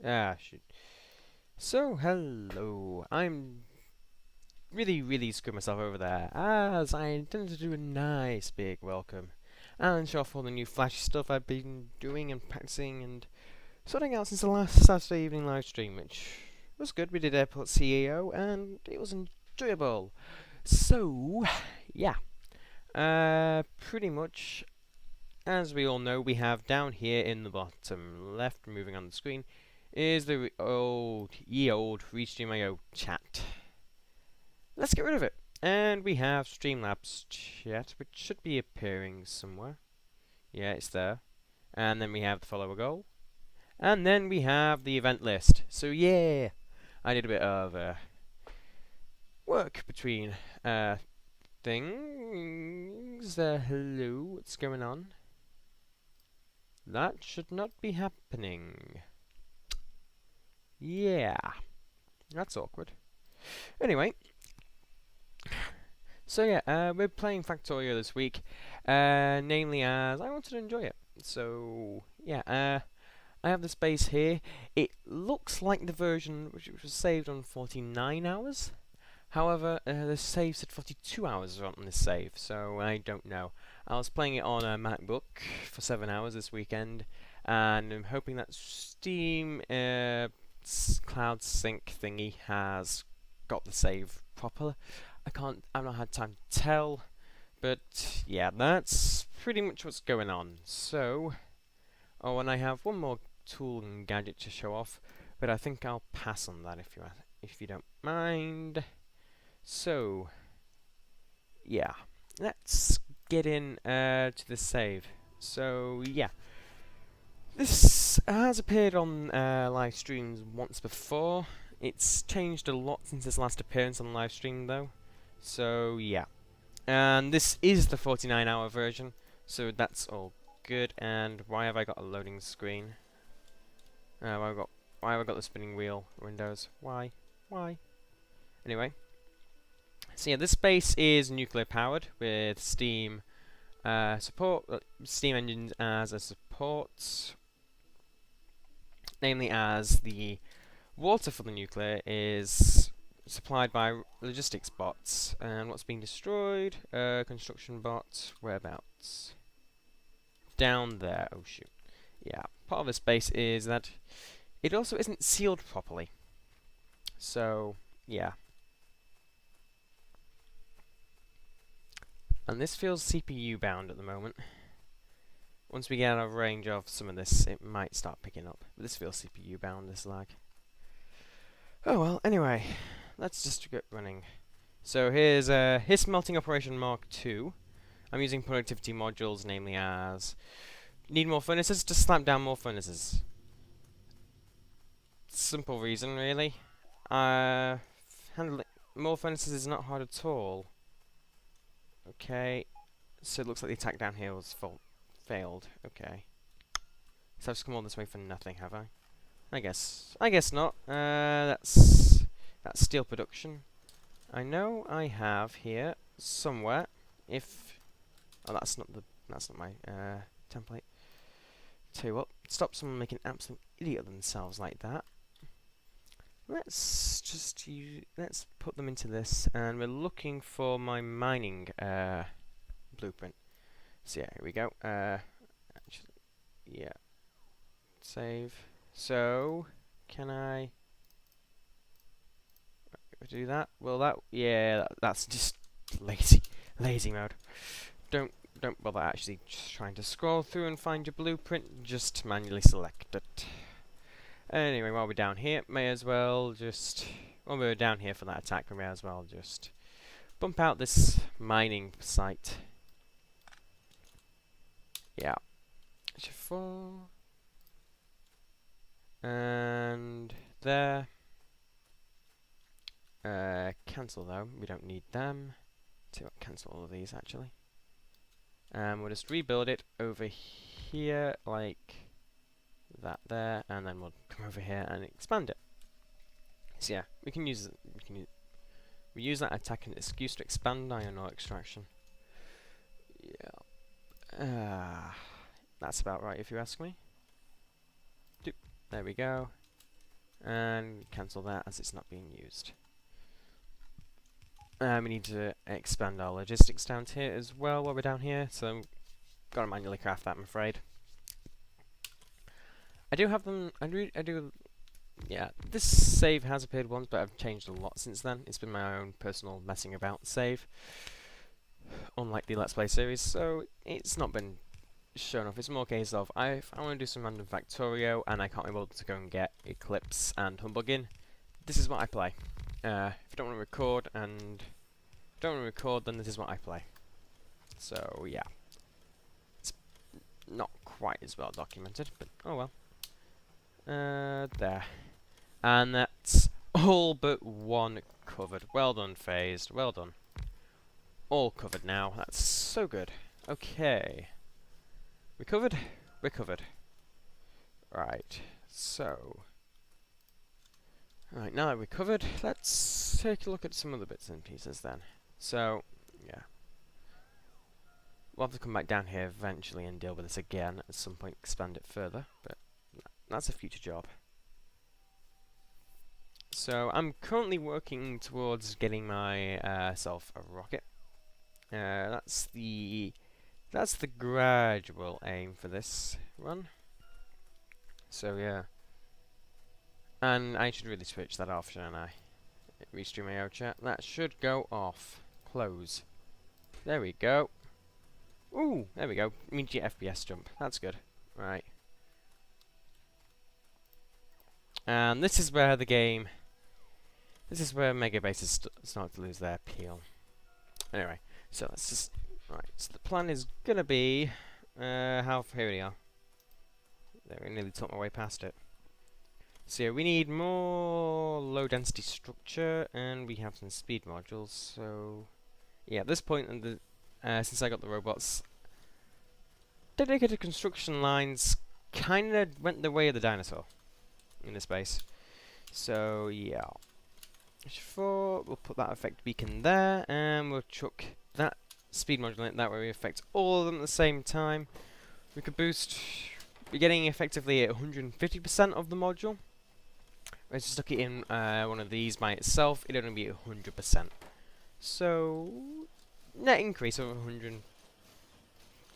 Shoot. So, hello. I'm really screwed myself over there, as I intended to do a nice big welcome and show off all the new flashy stuff I've been doing and practicing and sorting out since the last Saturday evening live stream, which was good. We did Airport CEO and it was enjoyable. So, yeah. Pretty much, as we all know, we have down here in the bottom left, moving on the screen, is the ye old Restream.io chat. Let's get rid of it. And we have Streamlabs chat, which should be appearing somewhere. Yeah, it's there. And then we have the follower goal. And then we have the event list. So yeah, I did a bit of work between things. Hello, what's going on? That should not be happening. Yeah, that's awkward. Anyway, so yeah, we're playing Factorio this week, namely as I wanted to enjoy it. So yeah, I have this base here. It looks like the version which was saved on 49 hours. However, the save said 42 hours on this save, so I don't know. I was playing it on a MacBook for 7 hours this weekend, and I'm hoping that Steam Cloud Sync thingy has got the save proper. I've not had time to tell, but yeah, that's pretty much what's going on. So, oh, and I have one more tool and gadget to show off, but I think I'll pass on that if you don't mind. So, yeah, let's get in to the save. So, yeah, this has appeared on live streams once before. It's changed a lot since its last appearance on live stream, though. So, yeah. And this is the 49-hour version, so that's all good. And why have I got a loading screen? Why have I got the spinning wheel windows? Why? Anyway. So yeah, this base is nuclear powered with Steam support, Steam engines as a support, namely as the water for the nuclear is supplied by logistics bots. And what's being destroyed? Construction bots. Whereabouts? Down there. Oh shoot. Yeah. Part of this base is that it also isn't sealed properly. So yeah. And this feels CPU bound at the moment. Once we get out of range of some of this, it might start picking up. But this feels CPU bound, this lag. Oh well, anyway, let's just get running. So here's Melting Operation Mark II. I'm using productivity modules, namely as need more furnaces, just slap down more furnaces. Simple reason, really. Handling more furnaces is not hard at all. Okay, so it looks like the attack down here was failed. Okay, so I've just come all this way for nothing, have I? I guess not. That's steel production. I know I have here somewhere. That's not my template. Tell you what, stop someone making an absolute idiot of themselves like that. Let's put them into this, and we're looking for my mining blueprint. So yeah, here we go. Actually, yeah, save. So can I do that? Well, that's just lazy mode. Don't bother actually just trying to scroll through and find your blueprint. Just manually select it. Anyway, while we're down here, while we're down here for that attack, we may as well just bump out this mining site. Yeah. H4. And there. Cancel though, we don't need them. So cancel all of these actually. We'll just rebuild it over here like that there, and then we'll come over here and expand it. So yeah, we use that attack and excuse to expand iron ore extraction. Yeah, that's about right if you ask me. Doop. There we go. and cancel that as it's not being used. We need to expand our logistics down here as well while we're down here, so gotta manually craft that, I'm afraid. I do have them. I do. Yeah, this save has appeared once, but I've changed a lot since then. It's been my own personal messing about save, unlike the Let's Play series, so it's not been shown off. It's more a case of I want to do some random Factorio and I can't be able to go and get Eclipse and Humbug in. This is what I play. If I don't want to record then this is what I play. So yeah, it's not quite as well documented, but oh well. There. And that's all but one covered. Well done, Phased. Well done. All covered now. That's so good. Okay. We covered? We're covered. Right. So. Right, now that we're covered, let's take a look at some other bits and pieces then. So, yeah. We'll have to come back down here eventually and deal with this again at some point, expand it further, but that's a future job. So I'm currently working towards getting my self a rocket. That's the gradual aim for this run. So yeah, and I should really switch that off, shouldn't I? Restream AO chat. That should go off. Close. There we go. Ooh, there we go. Immediate FPS jump. That's good. Right. And this is where the game. This is where Mega Bases start to lose their appeal. Anyway, so let's just. Right, so the plan is gonna be. Here we are. There, we nearly took my way past it. So yeah, we need more low density structure, and we have some speed modules. So yeah, at this point, in the since I got the robots, dedicated construction lines kind of went the way of the dinosaur in this base. So yeah. We'll put that effect beacon there, and we'll chuck that speed module in. That way we affect all of them at the same time. We could boost. We're getting effectively 150% of the module. Whereas to stuck it in one of these by itself, it'd only be 100%. So net increase of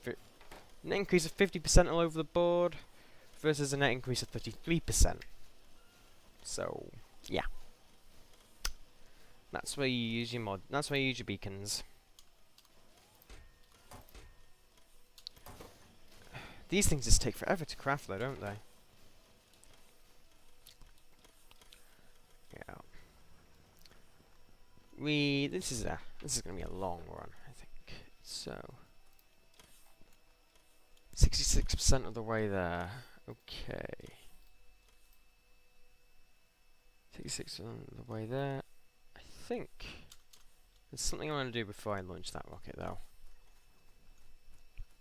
50% all over the board, versus a net increase of 33%. So yeah. That's where you use your That's where you use your beacons. These things just take forever to craft, though, don't they? Yeah. This is gonna be a long run, I think. So 66% of the way there. Okay. 66% of the way there. I think there's something I want to do before I launch that rocket, though.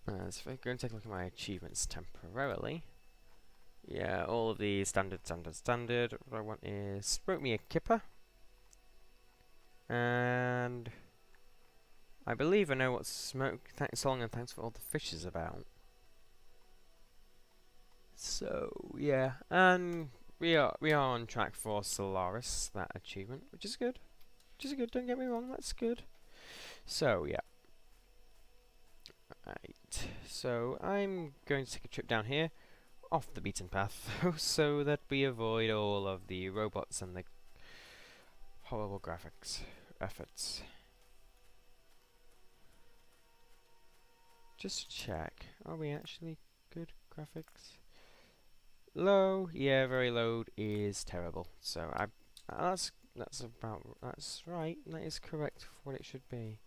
So if I go and take a look at my achievements temporarily. Yeah, all of these standard. What I want is smoke me a kipper. And I believe I know what smoke song and thanks for all the fish is about. So yeah, and we are on track for Solaris, that achievement, which is good. Don't get me wrong, that's good. So yeah. Right, so I'm going to take a trip down here, off the beaten path, so that we avoid all of the robots and the horrible graphics efforts. Just to check, are we actually good graphics? Low, yeah, very low is terrible. So that's right. That is correct for what it should be.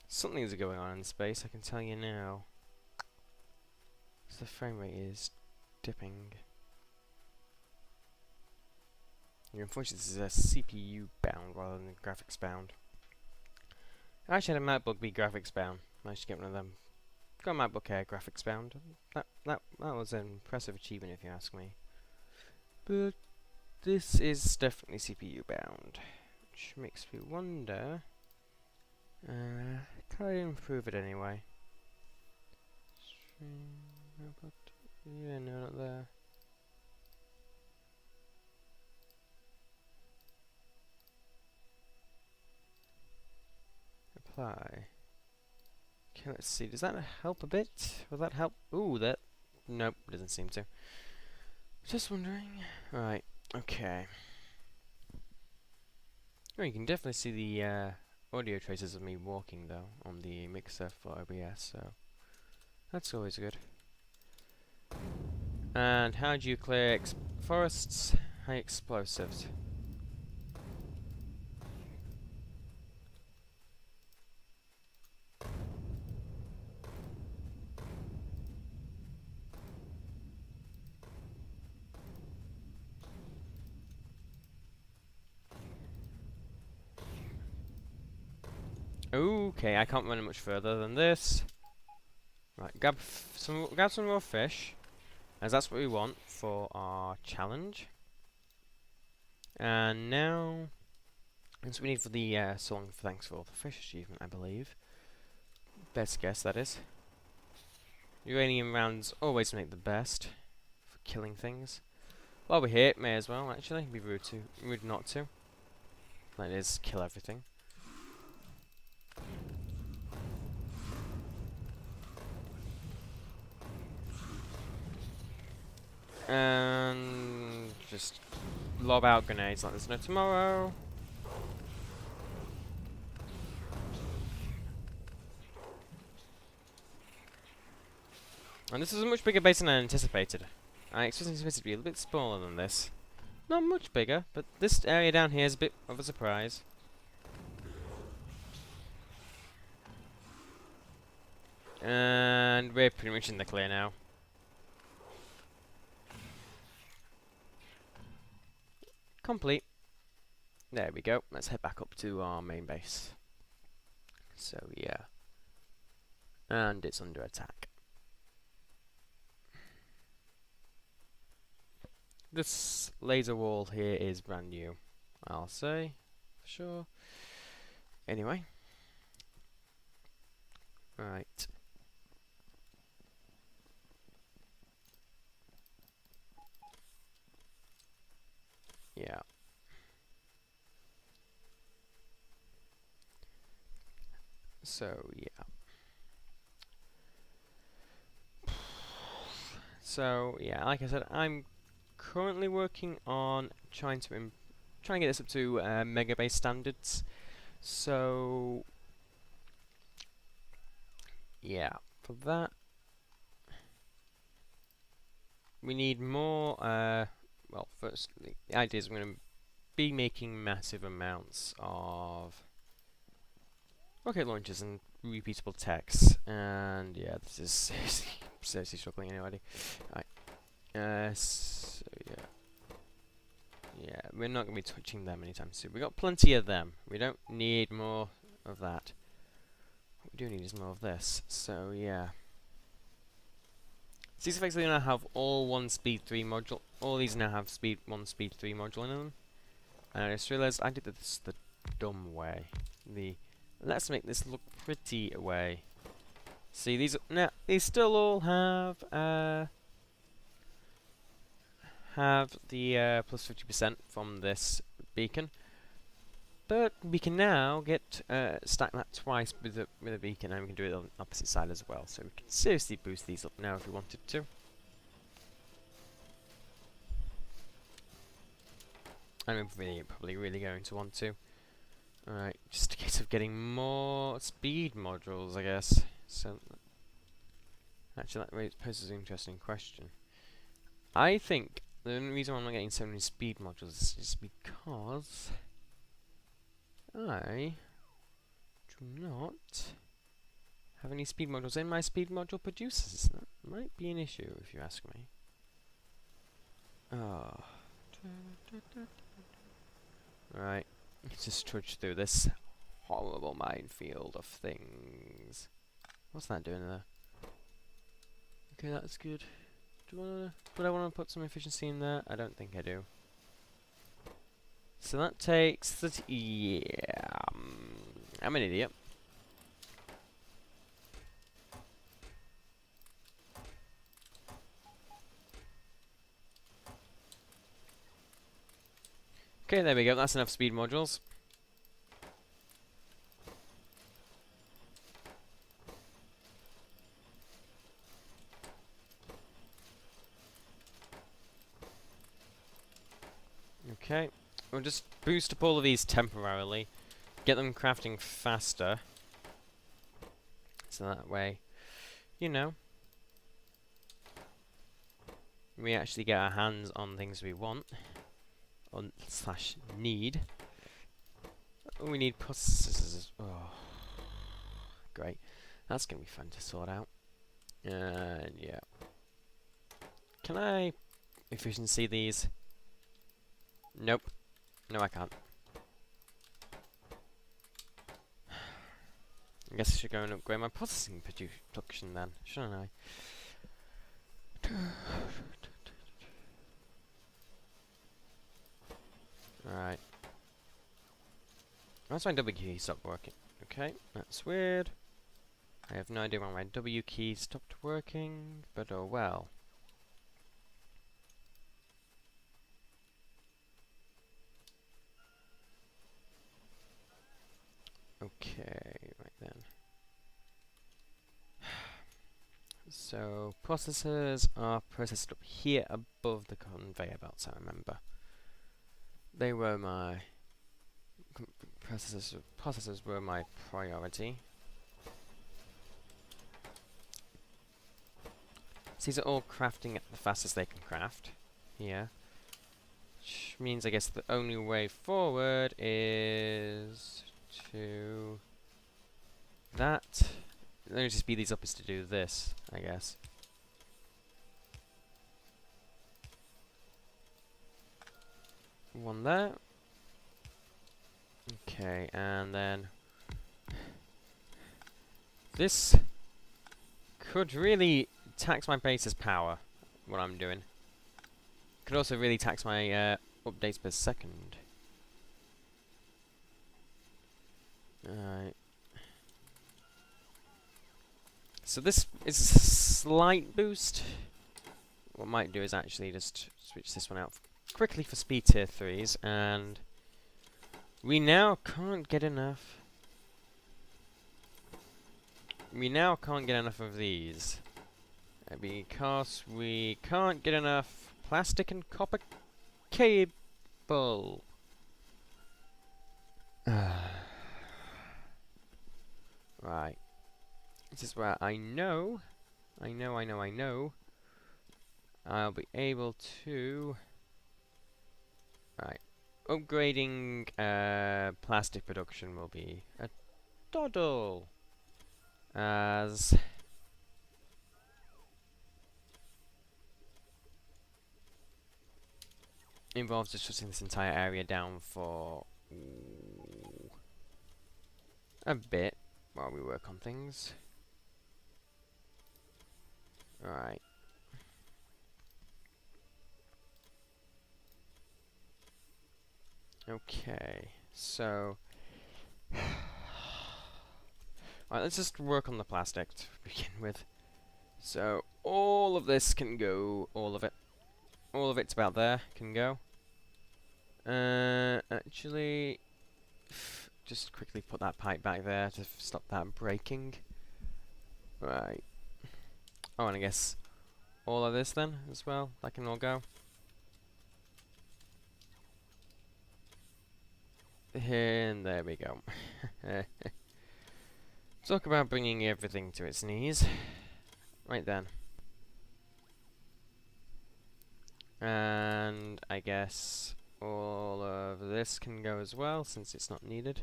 Something's going on in space, I can tell you now. So the frame rate is dipping. Unfortunately, this is a CPU bound rather than graphics bound. I actually had a MacBook be graphics bound. Managed to get one of them. Got a MacBook Air graphics bound. That was an impressive achievement, if you ask me. But this is definitely CPU bound, which makes me wonder. Can I improve it anyway? Yeah, no, not there. Apply. Okay, let's see. Does that help a bit? Will that help? Ooh, that. Nope, doesn't seem to. Just wondering. Right. Okay. Oh, you can definitely see the audio traces of me walking though on the mixer for OBS, so that's always good. And how do you clear forests? High explosives. Okay, I can't run it much further than this. Right, grab some more fish, as that's what we want for our challenge. And now, that's what we need for the song for thanks for all the fish achievement, I believe. Best guess, that is. Uranium rounds always make the best for killing things. While we're here, may as well actually be rude not to. That is, kill everything. And just lob out grenades like there's no tomorrow. And this is a much bigger base than I anticipated. I expected it to be a little bit smaller than this. Not much bigger, but this area down here is a bit of a surprise. And we're pretty much in the clear now. Complete. There we go. Let's head back up to our main base. So yeah. And it's under attack. This laser wall here is brand new, I'll say, for sure. Anyway. Right. Yeah. So, yeah. So, yeah, like I said, I'm currently working on trying to get this up to mega base standards. So, yeah, for that we need more. Well, firstly, the idea is I'm going to be making massive amounts of rocket launchers and repeatable techs, and yeah, this is seriously struggling anyway. Right. So yeah. Yeah, we're not going to be touching them anytime soon. We've got plenty of them. We don't need more of that. What we do need is more of this. So, yeah. These effectively now have all one speed 3 module. All these now have one speed 3 module in them. And I just realised I did this the dumb way. Let's make this look pretty way. See, these still all have the plus 50% from this beacon, but we can now get stack that twice with a beacon, and we can do it on the opposite side as well. So we can seriously boost these up now if we wanted to. And we're probably really going to want to. Alright, just a case of getting more speed modules, I guess. So actually, that poses an interesting question. I think the only reason why I'm not getting so many speed modules is because I do not have any speed modules in my speed module producers. That might be an issue if you ask me. Oh. Right, let's just trudge through this horrible minefield of things. What's that doing there? Okay, that's good. Would I want to put some efficiency in there? I don't think I do. So that takes yeah. I'm an idiot. Okay, there we go. That's enough speed modules. Okay, we'll just boost up all of these temporarily, get them crafting faster, so that way, you know, we actually get our hands on things we want, or slash need. We need processors. Oh, great. That's going to be fun to sort out. And yeah. Can I efficiency these? Nope. No, I can't. I guess I should go and upgrade my processing production then, shouldn't I? Alright. That's my W key stopped working. Okay, that's weird. I have no idea why my W key stopped working, but oh well. Okay, right then. So, processors are processed up here above the conveyor belts, I remember. They were my... Processors were my priority. So these are all crafting at the fastest they can craft. Here. Which means, I guess, the only way forward is to... that. Let me just speed these up is to do this, I guess. One there. Okay, and then... this could really tax my base's power, what I'm doing. Could also really tax my updates per second. Alright. So this is a slight boost. What I might do is actually just switch this one out quickly for speed tier 3s, and we now can't get enough. We now can't get enough of these. Because we can't get enough plastic and copper cable. Right. This is where I know I'll be able to... right. Upgrading plastic production will be a doddle. As... involves just shutting this entire area down for... a bit while we work on things. Right. Okay, so... alright, let's just work on the plastic to begin with. So, all of this can go, all of it. All of it's about there, can go. Actually... just quickly put that pipe back there to stop that breaking. Right. Oh, and I guess all of this then, as well, that can all go. And there we go. Talk about bringing everything to its knees. Right then. And I guess all of this can go as well, since it's not needed.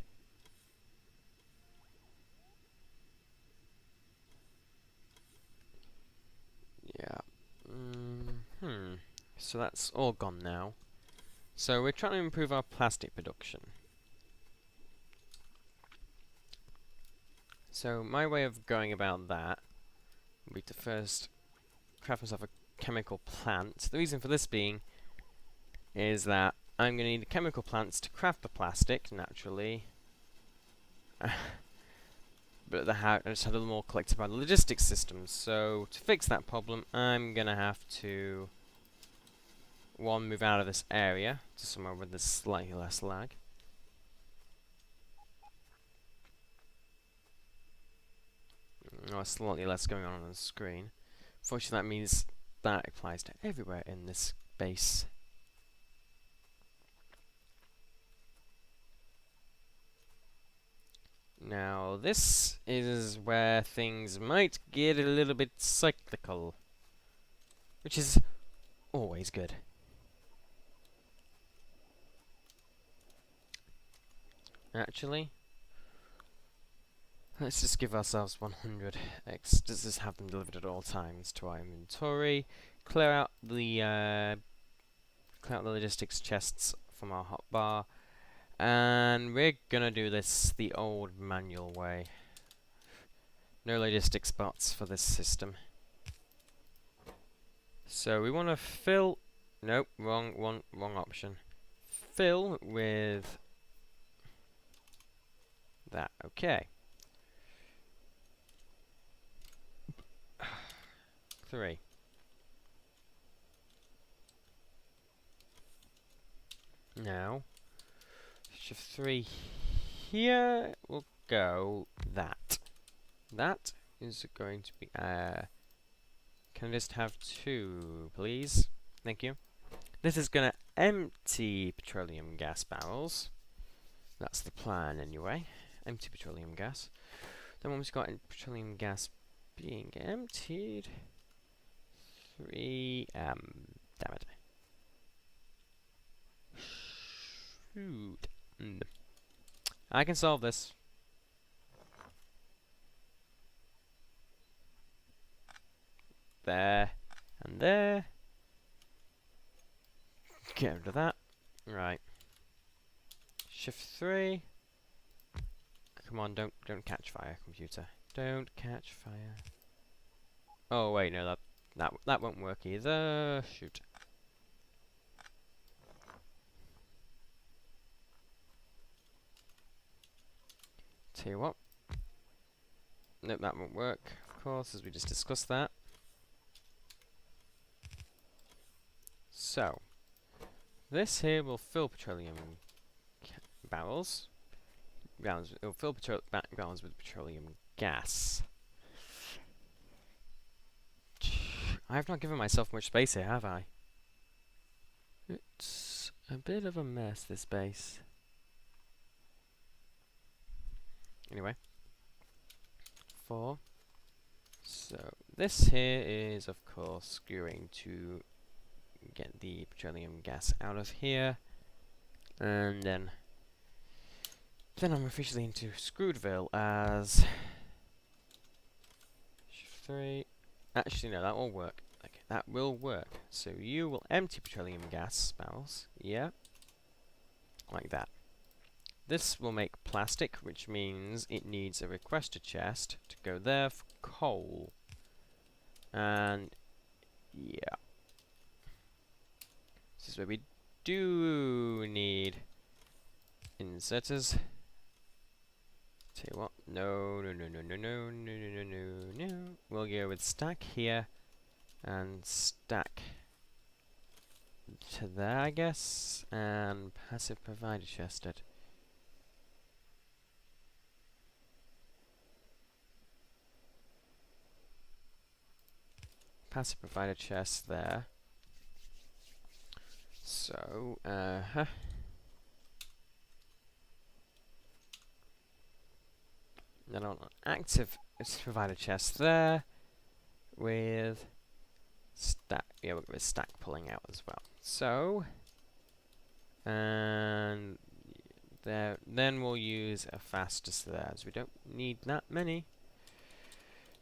Yeah. So that's all gone now. So we're trying to improve our plastic production. So my way of going about that would be to first craft myself a chemical plant. The reason for this being is that I'm going to need chemical plants to craft the plastic, naturally. But I just had a little more collected by the logistics systems. So to fix that problem, I'm going to have to one move out of this area to somewhere with this slightly less lag. Or slightly less going on the screen. Fortunately, that means that applies to everywhere in this base. Now, this is where things might get a little bit cyclical, which is always good. Actually, let's just give ourselves 100x. Does this have them delivered at all times to our inventory? Clear out the logistics chests from our hotbar, and we're gonna do this the old manual way. No logistics bots for this system. So we want to fill. Nope, wrong option. Fill with that. Okay. 3. Now, shift 3 here will go that. That is going to be, can I just have 2, please? Thank you. This is going to empty petroleum gas barrels. That's the plan anyway. Empty petroleum gas. Then once we've got petroleum gas being emptied, 3, damn it. Shoot. I can solve this. There. And there. Get rid of that. Right. Shift 3. Come on, don't catch fire, computer. Don't catch fire. Oh wait, no, that won't work either. Shoot. Tell you what. Nope, that won't work, of course, as we just discussed that. So, this here will fill petroleum barrels. It will fill barrels with petroleum gas. I have not given myself much space here, have I? It's a bit of a mess, this base. Anyway. 4. So, this here is, of course, going to get the petroleum gas out of here. And then I'm officially into Screwedville as... Shift 3... Actually, no, that will work. Okay, that will work. So you will empty petroleum gas barrels. Yeah. Like that. This will make plastic, which means it needs a requester chest to go there for coal. And... yeah. This is where we do need inserters. Tell you what, no. We'll go with stack here and stack to there, I guess, and passive provider chested. Passive provider chest there. So, then on active provider chest there with stack. Yeah, we'll go with stack pulling out as well. So, and there. Then we'll use a fastest there, as we don't need that many.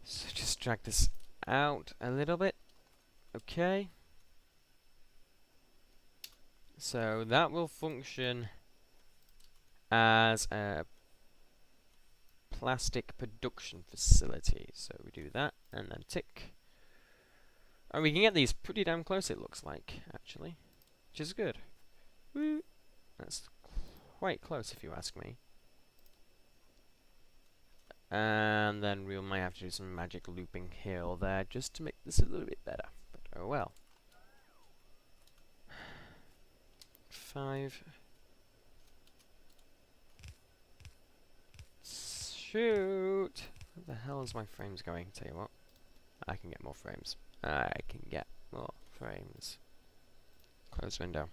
So just drag this out a little bit. Okay. So that will function as a plastic production facility. So we do that and then tick. And we can get these pretty damn close, it looks like, actually, which is good. Woo. That's quite close if you ask me. And then we might have to do some magic looping here or there just to make this a little bit better. But oh well. 5. Shoot! Where the hell is my frames going? Tell you what, I can get more frames. I can get more frames. Close window.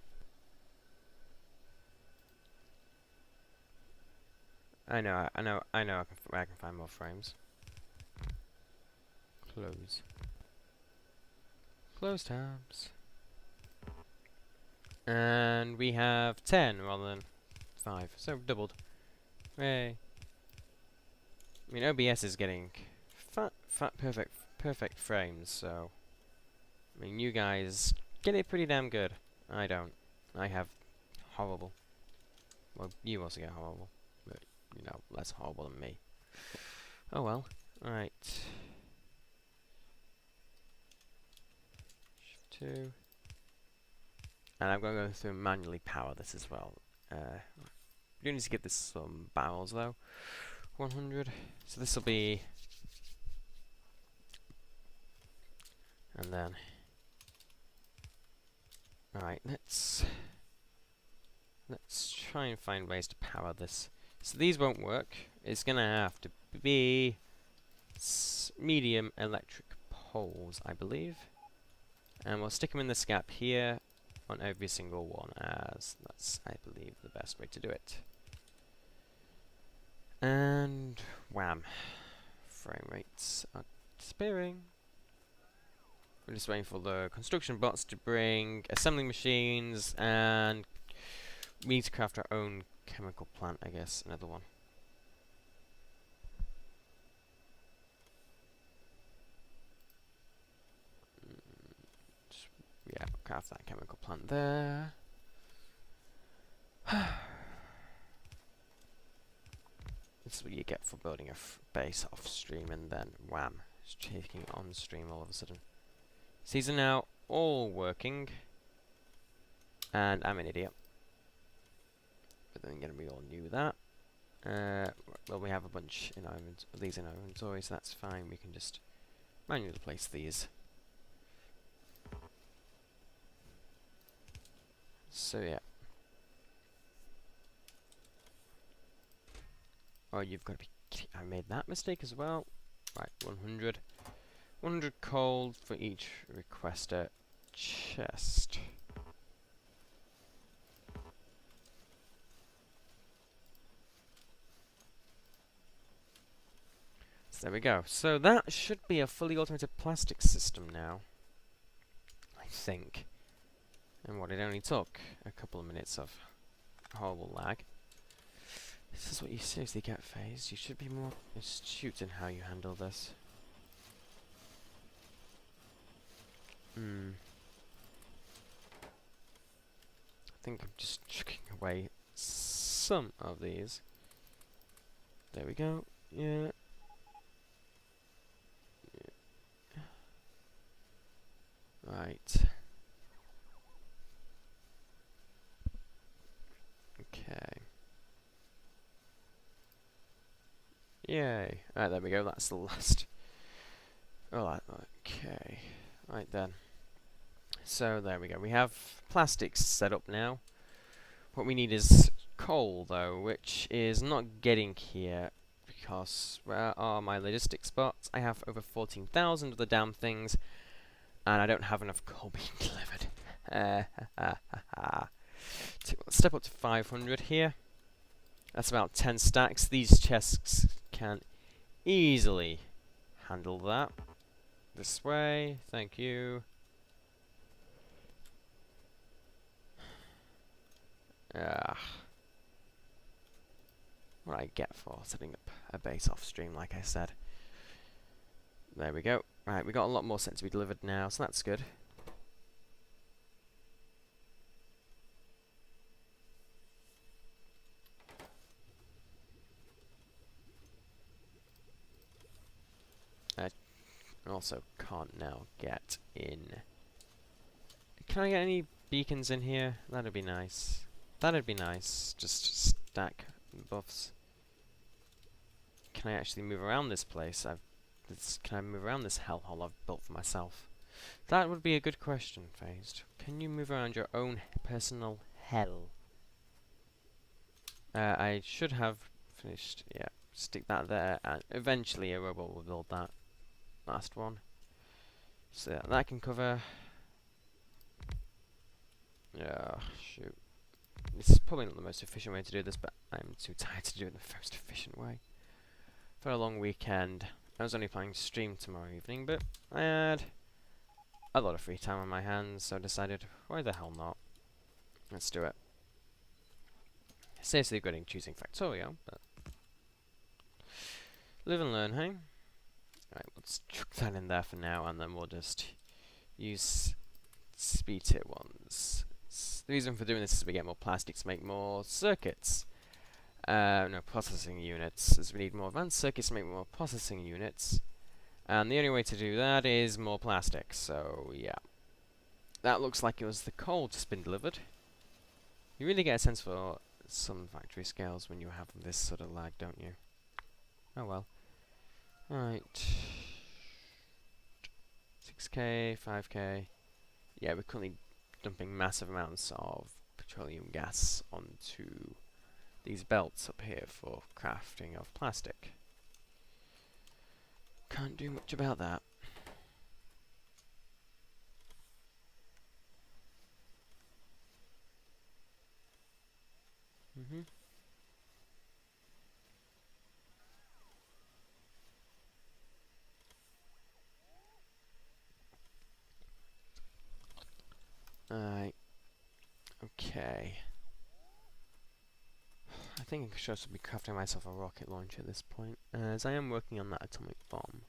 I know. I can find more frames. Close. Close tabs. And we have 10 rather than 5, so doubled. Hey. I mean, OBS is getting perfect frames, so I mean, you guys get it pretty damn good. I don't. I have horrible. Well, you also get horrible, but you know, less horrible than me. Oh well. All right. Shift 2. And I'm going to go through and manually power this as well. We do need to give this some barrels though. 100. So this will be, and then, alright, let's try and find ways to power this. So these won't work. It's gonna have to be medium electric poles, I believe, and we'll stick them in this gap here on every single one, as that's, I believe, the best way to do it. And wham, frame rates are disappearing. We're just waiting for the construction bots to bring assembling machines, and we need to craft our own chemical plant, I guess. Another one. Yeah, craft that chemical plant there. This is what you get for building a base off stream, and then wham, it's taking on stream all of a sudden. So these are now all working, and I'm an idiot. But then again, we all knew that. Well, we have a bunch in our these in our inventory, so that's fine. We can just manually place these. So yeah. Oh, you've got to be. I made that mistake as well. Right, 100. 100 coal for each requester chest. So there we go. So that should be a fully automated plastic system now, I think. And what, it only took a couple of minutes of horrible lag. This is what you seriously get, FaZe. You should be more astute in how you handle this. I think I'm just chucking away some of these. There we go. Yeah. Right. Okay. Yay. Alright, there we go. That's the last. Alright, okay. Right then. So there we go. We have plastics set up now. What we need is coal though, which is not getting here because where are my logistic spots? I have over 14,000 of the damn things, and I don't have enough coal being delivered. Let's step up to 500 here. That's about 10 stacks. These chests can easily handle that. This way, thank you. What I get for setting up a base off stream, like I said. There we go. Right, we got a lot more sent to be delivered now, so that's good. I also can't now get in. Can I get any beacons in here? That'd be nice. That'd be nice. Just stack buffs. Can I actually move around this place? Can I move around this hellhole I've built for myself? That would be a good question, FaZe. Can you move around your own personal hell. I should have finished, yeah, stick that there, and eventually a robot will build that last one. So that can cover. Oh, shoot. This is probably not the most efficient way to do this, but I'm too tired to do it the most efficient way. For a long weekend, I was only planning to stream tomorrow evening, but I had a lot of free time on my hands, so I decided, why the hell not? Let's do it. Seriously regretting choosing Factorio, but live and learn, hey? Alright, let's chuck that in there for now, and then we'll just use speed tier ones. The reason for doing this is we get more plastic to make more circuits. No, processing units, as we need more advanced circuits to make more processing units. And the only way to do that is more plastic, so yeah. That looks like it was the coal that's been delivered. You really get a sense for some factory scales when you have this sort of lag, don't you? Oh well. Right. 6k, 5k. Yeah, we're currently dumping massive amounts of petroleum gas onto these belts up here for crafting of plastic. Can't do much about that. Alright. Okay. I think I should also be crafting myself a rocket launcher at this point, as I am working on that atomic bomb.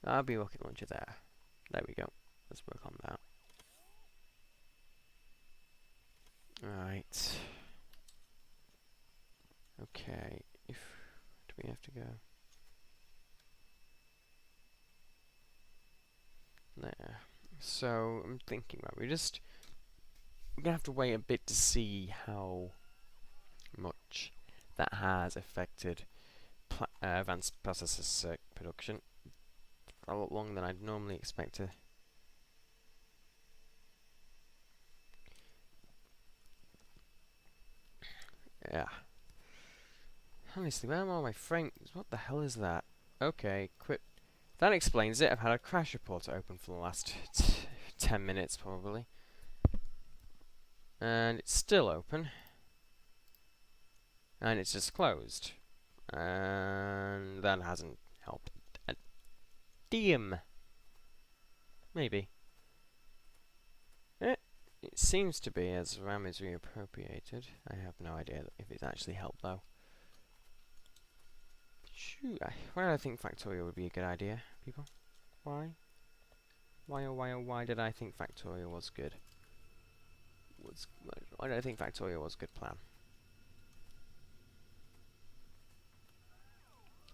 I'll be a rocket launcher there. There we go. Let's work on that. Right. Okay. Do we have to go? There. So I'm thinking, right, we're gonna have to wait a bit to see how much that has affected advanced processor production. A lot longer than I'd normally expect to. Yeah. Honestly, where are all my frames? What the hell is that? Okay, quit. That explains it. I've had a crash report open for the last 10 minutes, probably. And it's still open. And it's just closed. And that hasn't helped. Damn. Maybe. It seems to be, as RAM is reappropriated. I have no idea if it's actually helped, though. Shoot, why do I think Factorio would be a good idea, people? Why? Why, oh why, oh why did I think Factorio was good? Why did I think Factorio was a good plan?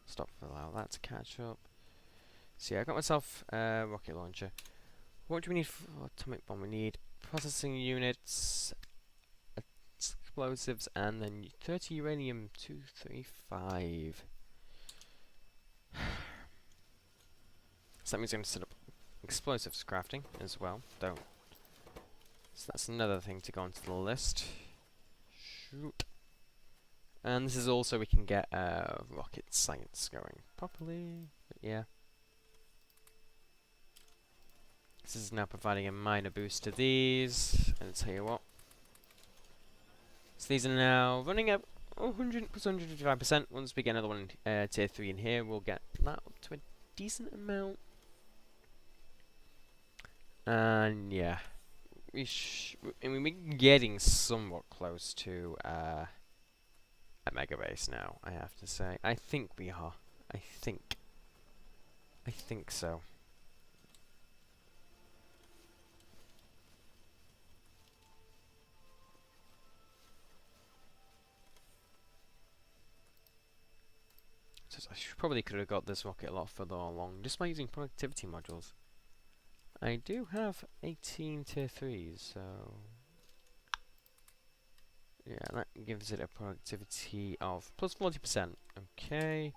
Stop for allow that to catch up. So yeah, I got myself a rocket launcher. What do we need for atomic bomb? We need processing units, explosives, and then 30 uranium-235. So that means I'm going to set up explosives crafting as well. So that's another thing to go onto the list. Shoot. And this is also we can get rocket science going properly. But yeah. This is now providing a minor boost to these. And I'll tell you what. So these are now running up 100 plus 155%. Once we get another one in tier 3 in here, we'll get that up to a decent amount. And yeah. I mean, we're getting somewhat close to a mega base now, I have to say. I think we are. I think so. So I probably could have got this rocket a lot further along just by using productivity modules. I do have 18 tier 3s, so yeah, that gives it a productivity of plus 40%. Okay,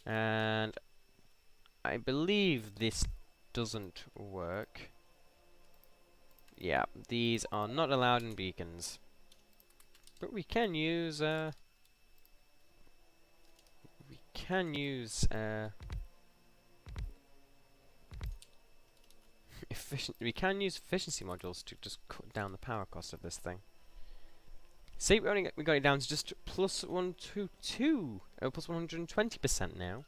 and I believe this doesn't work. yeah, these are not allowed in beacons. But we can use, we can use efficiency modules to just cut down the power cost of this thing. See, we got it down to just plus 122, plus 120% now.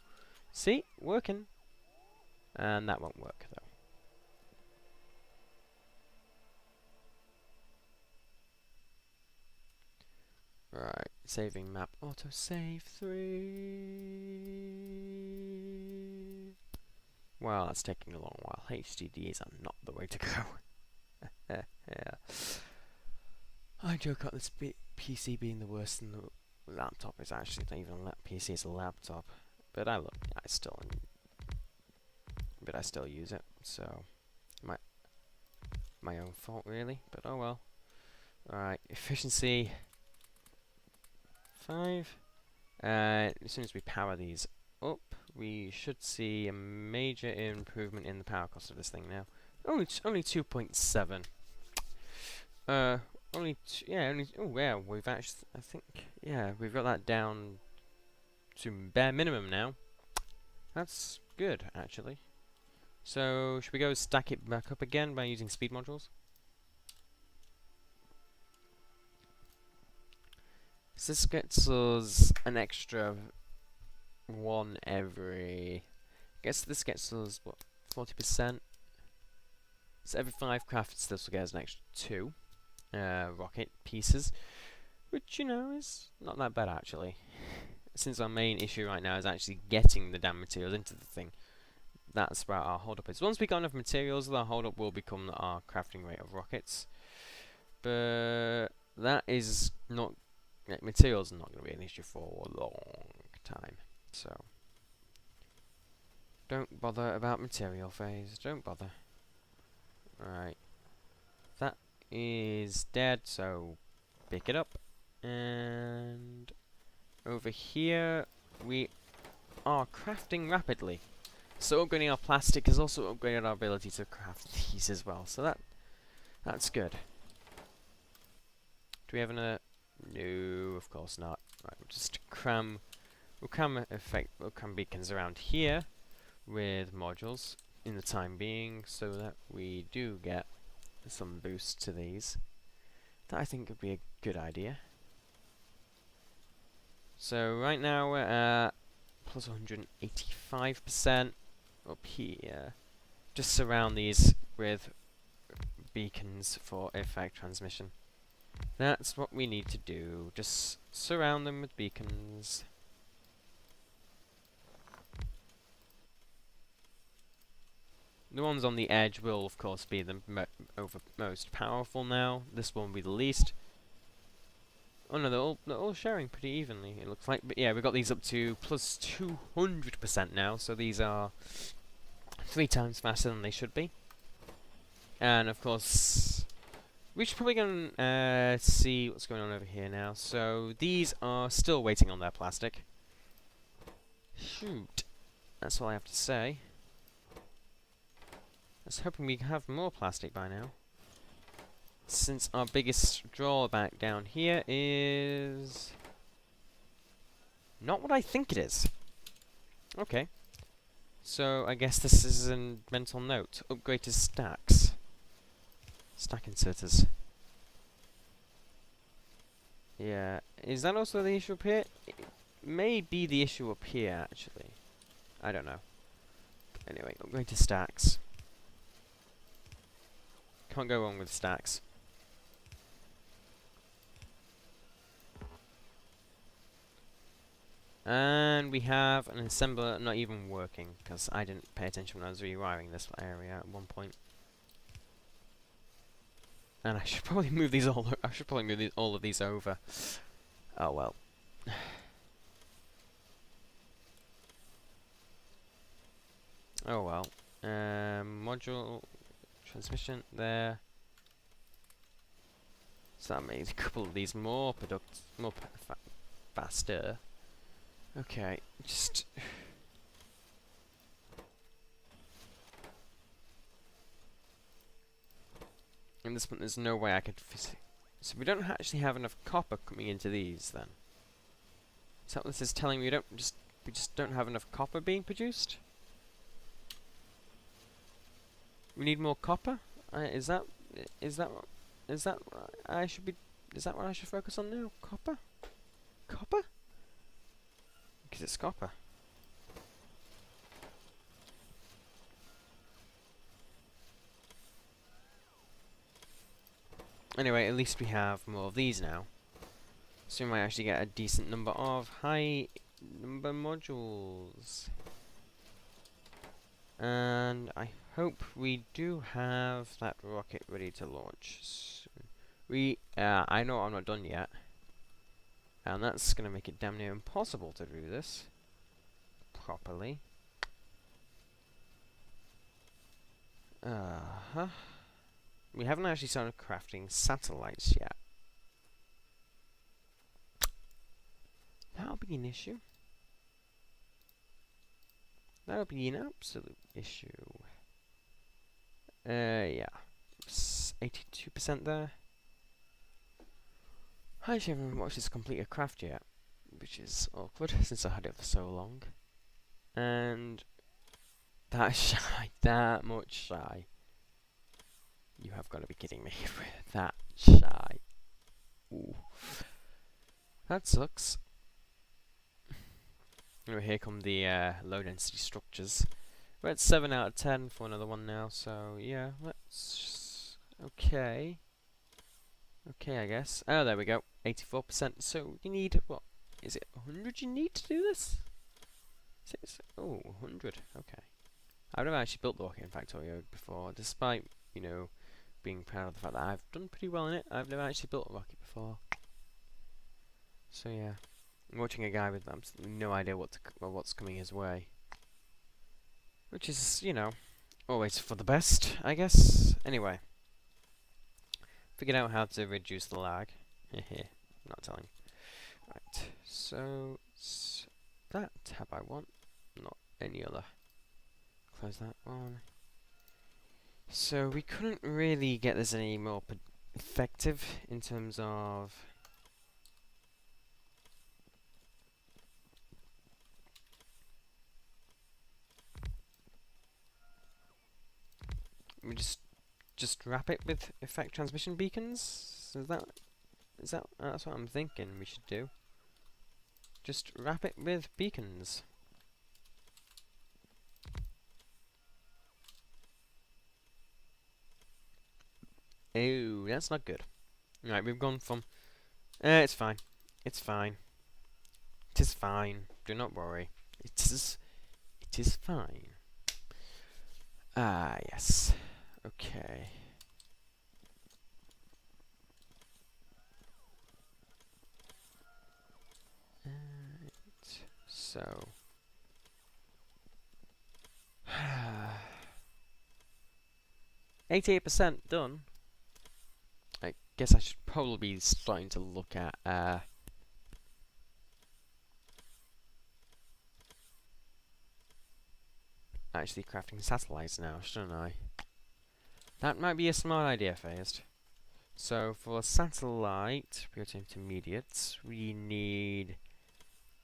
See, working. And that won't work though. Right, saving map, autosave 3. Well, that's taking a long while. HDDs are not the way to go. Yeah. I joke about this PC being the worst than the laptop. It's actually not even a PC, it's a laptop. But I still use it. So my own fault really. But oh well. Alright, efficiency 5. As soon as we power these up, we should see a major improvement in the power cost of this thing now. Only 2.7. We've actually, I think, we've got that down to bare minimum now. That's good, actually. So, should we go stack it back up again by using speed modules? So this gets us an extra 1 every... I guess this gets us, what, 40%? So every 5 crafts, this will get us an extra 2 rocket pieces, which, you know, is not that bad, actually. Since our main issue right now is actually getting the damn materials into the thing. That's where our hold-up is. Once we got enough materials, the hold-up will become our crafting rate of rockets. But that is not... materials are not going to be an issue for a long time. So, don't bother about material phase. Don't bother. Alright. That is dead, so pick it up. And over here, we are crafting rapidly. So upgrading our plastic has also upgraded our ability to craft these as well. So that's good. Do we have another? No, of course not. Right, we'll just cram beacons around here with modules in the time being, so that we do get some boost to these. That I think would be a good idea. So right now we're at plus 185% up here. Just surround these with beacons for effect transmission. That's what we need to do. Just surround them with beacons. The ones on the edge will, of course, be the most powerful now. This one will be the least. Oh no, they're all sharing pretty evenly, it looks like. But yeah, we've got these up to plus 200% now, so these are 3 times faster than they should be. And of course, we should probably go and see what's going on over here now. So these are still waiting on their plastic. Shoot. That's all I have to say. I was hoping we have more plastic by now. Since our biggest drawback down here is... not what I think it is. Okay. So I guess this is a mental note. Upgrade to stacks. Stack inserters. Yeah. Is that also the issue up here? It may be the issue up here, actually. I don't know. Anyway, upgrade to stacks. Can't go wrong with stacks. And we have an assembler not even working, because I didn't pay attention when I was rewiring this area at one point. And I should probably move these all. I should probably move all of these over. Oh well. Oh well. Module transmission there. So that means a couple of these more faster. Okay, just... and at this point, there's no way I could. So we don't actually have enough copper coming into these, then. Is that what this is telling me? We just don't have enough copper being produced? We need more copper? Is that what I should be? Is that what I should focus on now? Copper? Copper? Because it's copper. Anyway, at least we have more of these now. So we might actually get a decent number of high number modules. And I hope we do have that rocket ready to launch. So I know I'm not done yet. And that's going to make it damn near impossible to do this properly. We haven't actually started crafting satellites yet. That'll be an issue. That'll be an absolute issue. Yeah. 82% there. I actually haven't watched this complete a craft yet, which is awkward since I had it for so long. And that shy, that much shy. You have got to be kidding me. That shy. Ooh. That sucks. Anyway, here come the low density structures. We're at 7 out of 10 for another one now, so yeah, let's... Okay. Okay, I guess. Oh, there we go. 84%. So, you need, what? Is it 100 you need to do this? Oh, 100. Okay. I've never actually built the rocket in Factorio before, despite, you know, being proud of the fact that I've done pretty well in it. I've never actually built a rocket before. So yeah, I'm watching a guy with absolutely no idea what's coming his way, which is, you know, always for the best, I guess. Anyway, figured out how to reduce the lag. Not telling. Right, so that tab I want, not any other. Close that one. So we couldn't really get this any more effective in terms of we just wrap it with effect transmission beacons. That's what I'm thinking we should do. Just wrap it with beacons. Oh, that's not good. Right, we've gone from... it's fine. It's fine. It is fine. Do not worry. It is fine. Ah, yes. Okay. Right. So... 88% done. I guess I should probably be starting to look at actually crafting satellites now, shouldn't I? That might be a smart idea, first. So for a satellite, we go to intermediates, we need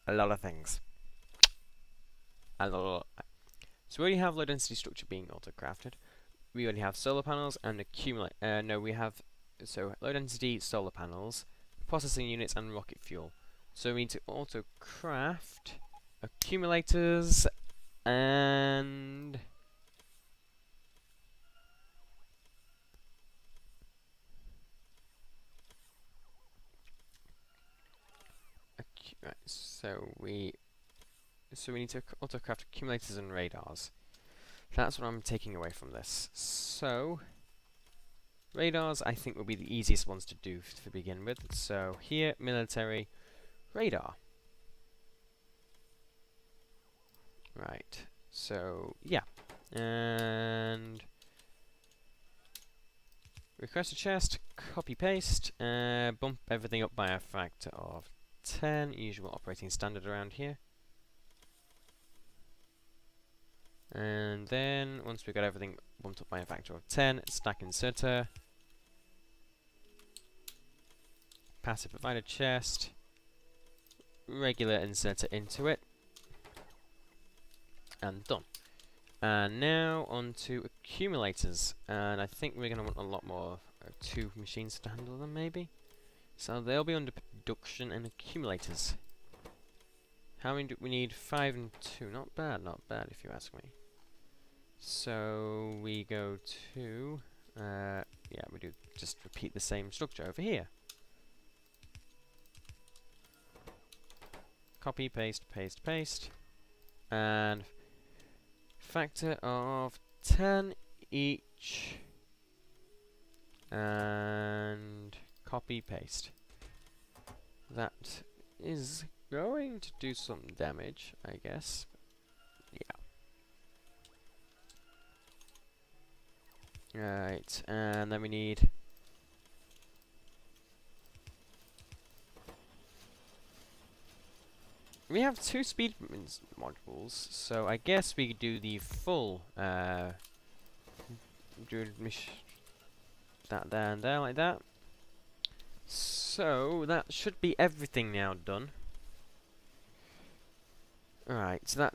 a lot of things. A lot. So we already have low density structure being auto crafted. We already have solar panels and accumulate. No, we have low density solar panels, processing units, and rocket fuel. So we need to auto craft accumulators and right, so we need to auto craft accumulators and radars. That's what I'm taking away from this. So radars, I think, will be the easiest ones to do to begin with. So here, military radar. Right. So yeah, and request a chest, copy paste, bump everything up by a factor of 10, usual operating standard around here. And then once we've got everything bumped up by a factor of 10, stack inserter. passive provider chest, regular inserter into it, and done. And now on to accumulators, and I think we're going to want a lot more, 2 machines to handle them maybe. So they'll be under production and accumulators. How many do we need? 5 and 2, not bad if you ask me. So we go to, yeah, we do just repeat the same structure over here. Copy, paste, paste, paste, and factor of 10 each, and copy, paste. That is going to do some damage, I guess. Yeah. Right, and then we need we have 2 speed modules, so I guess we could do the full do that there and there like that. So that should be everything now done. Alright, so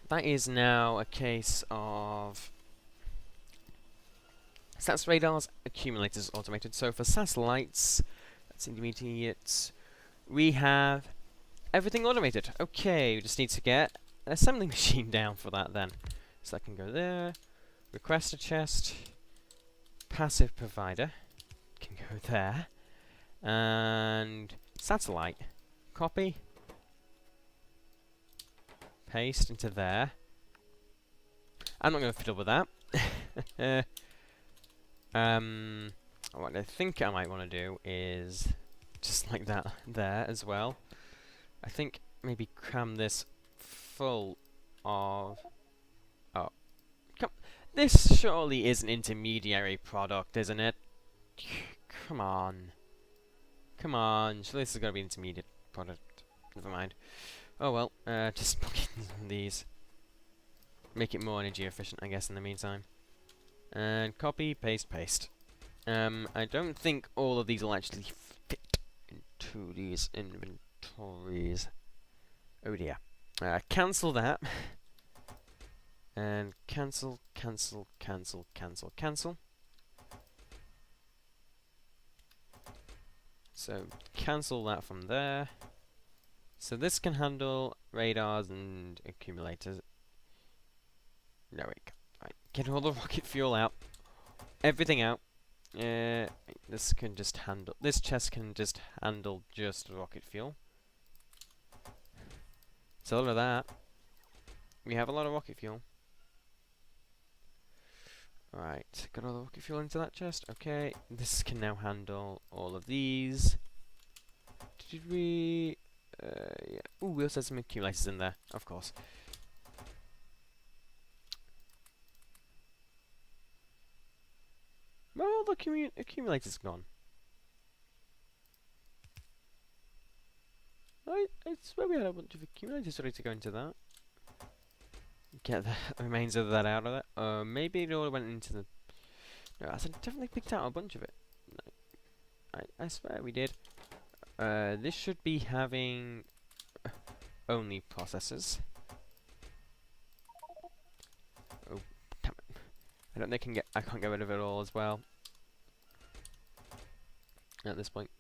that is now a case of stats, radars, accumulators, automated. So for satellites, that's intermediate, we have everything automated. Okay, we just need to get an assembly machine down for that then. So that can go there, request a chest, passive provider can go there, and satellite, copy, paste into there. I'm not going to fiddle with that. What I think I might want to do is just like that there as well. I think maybe cram this full of... Oh. This surely is an intermediary product, isn't it? Come on. Come on. Surely this is going to be an intermediate product. Never mind. Oh well, just plug in these. Make it more energy efficient, I guess, in the meantime. And copy, paste, paste. I don't think all of these will actually fit into these inventories. Oh dear. Cancel that. And cancel, cancel, cancel, cancel, cancel. So cancel that from there. So this can handle radars and accumulators. There we go. Right, get all the rocket fuel out. Everything out. This can just handle. This chest can just handle just rocket fuel. So all of that. We have a lot of rocket fuel. Right, got all the rocket fuel into that chest. Okay, this can now handle all of these. Did we? Yeah. Ooh, we also had some accumulators in there, of course. Well, all the accumulators gone. I swear we had a bunch of accumulators ready to go into that. Get the remains of that out of there. Maybe it all went into the... No, I definitely picked out a bunch of it. No, I swear we did. This should be having only processors. Oh, damn it. I don't think I can't get rid of it all as well. At this point.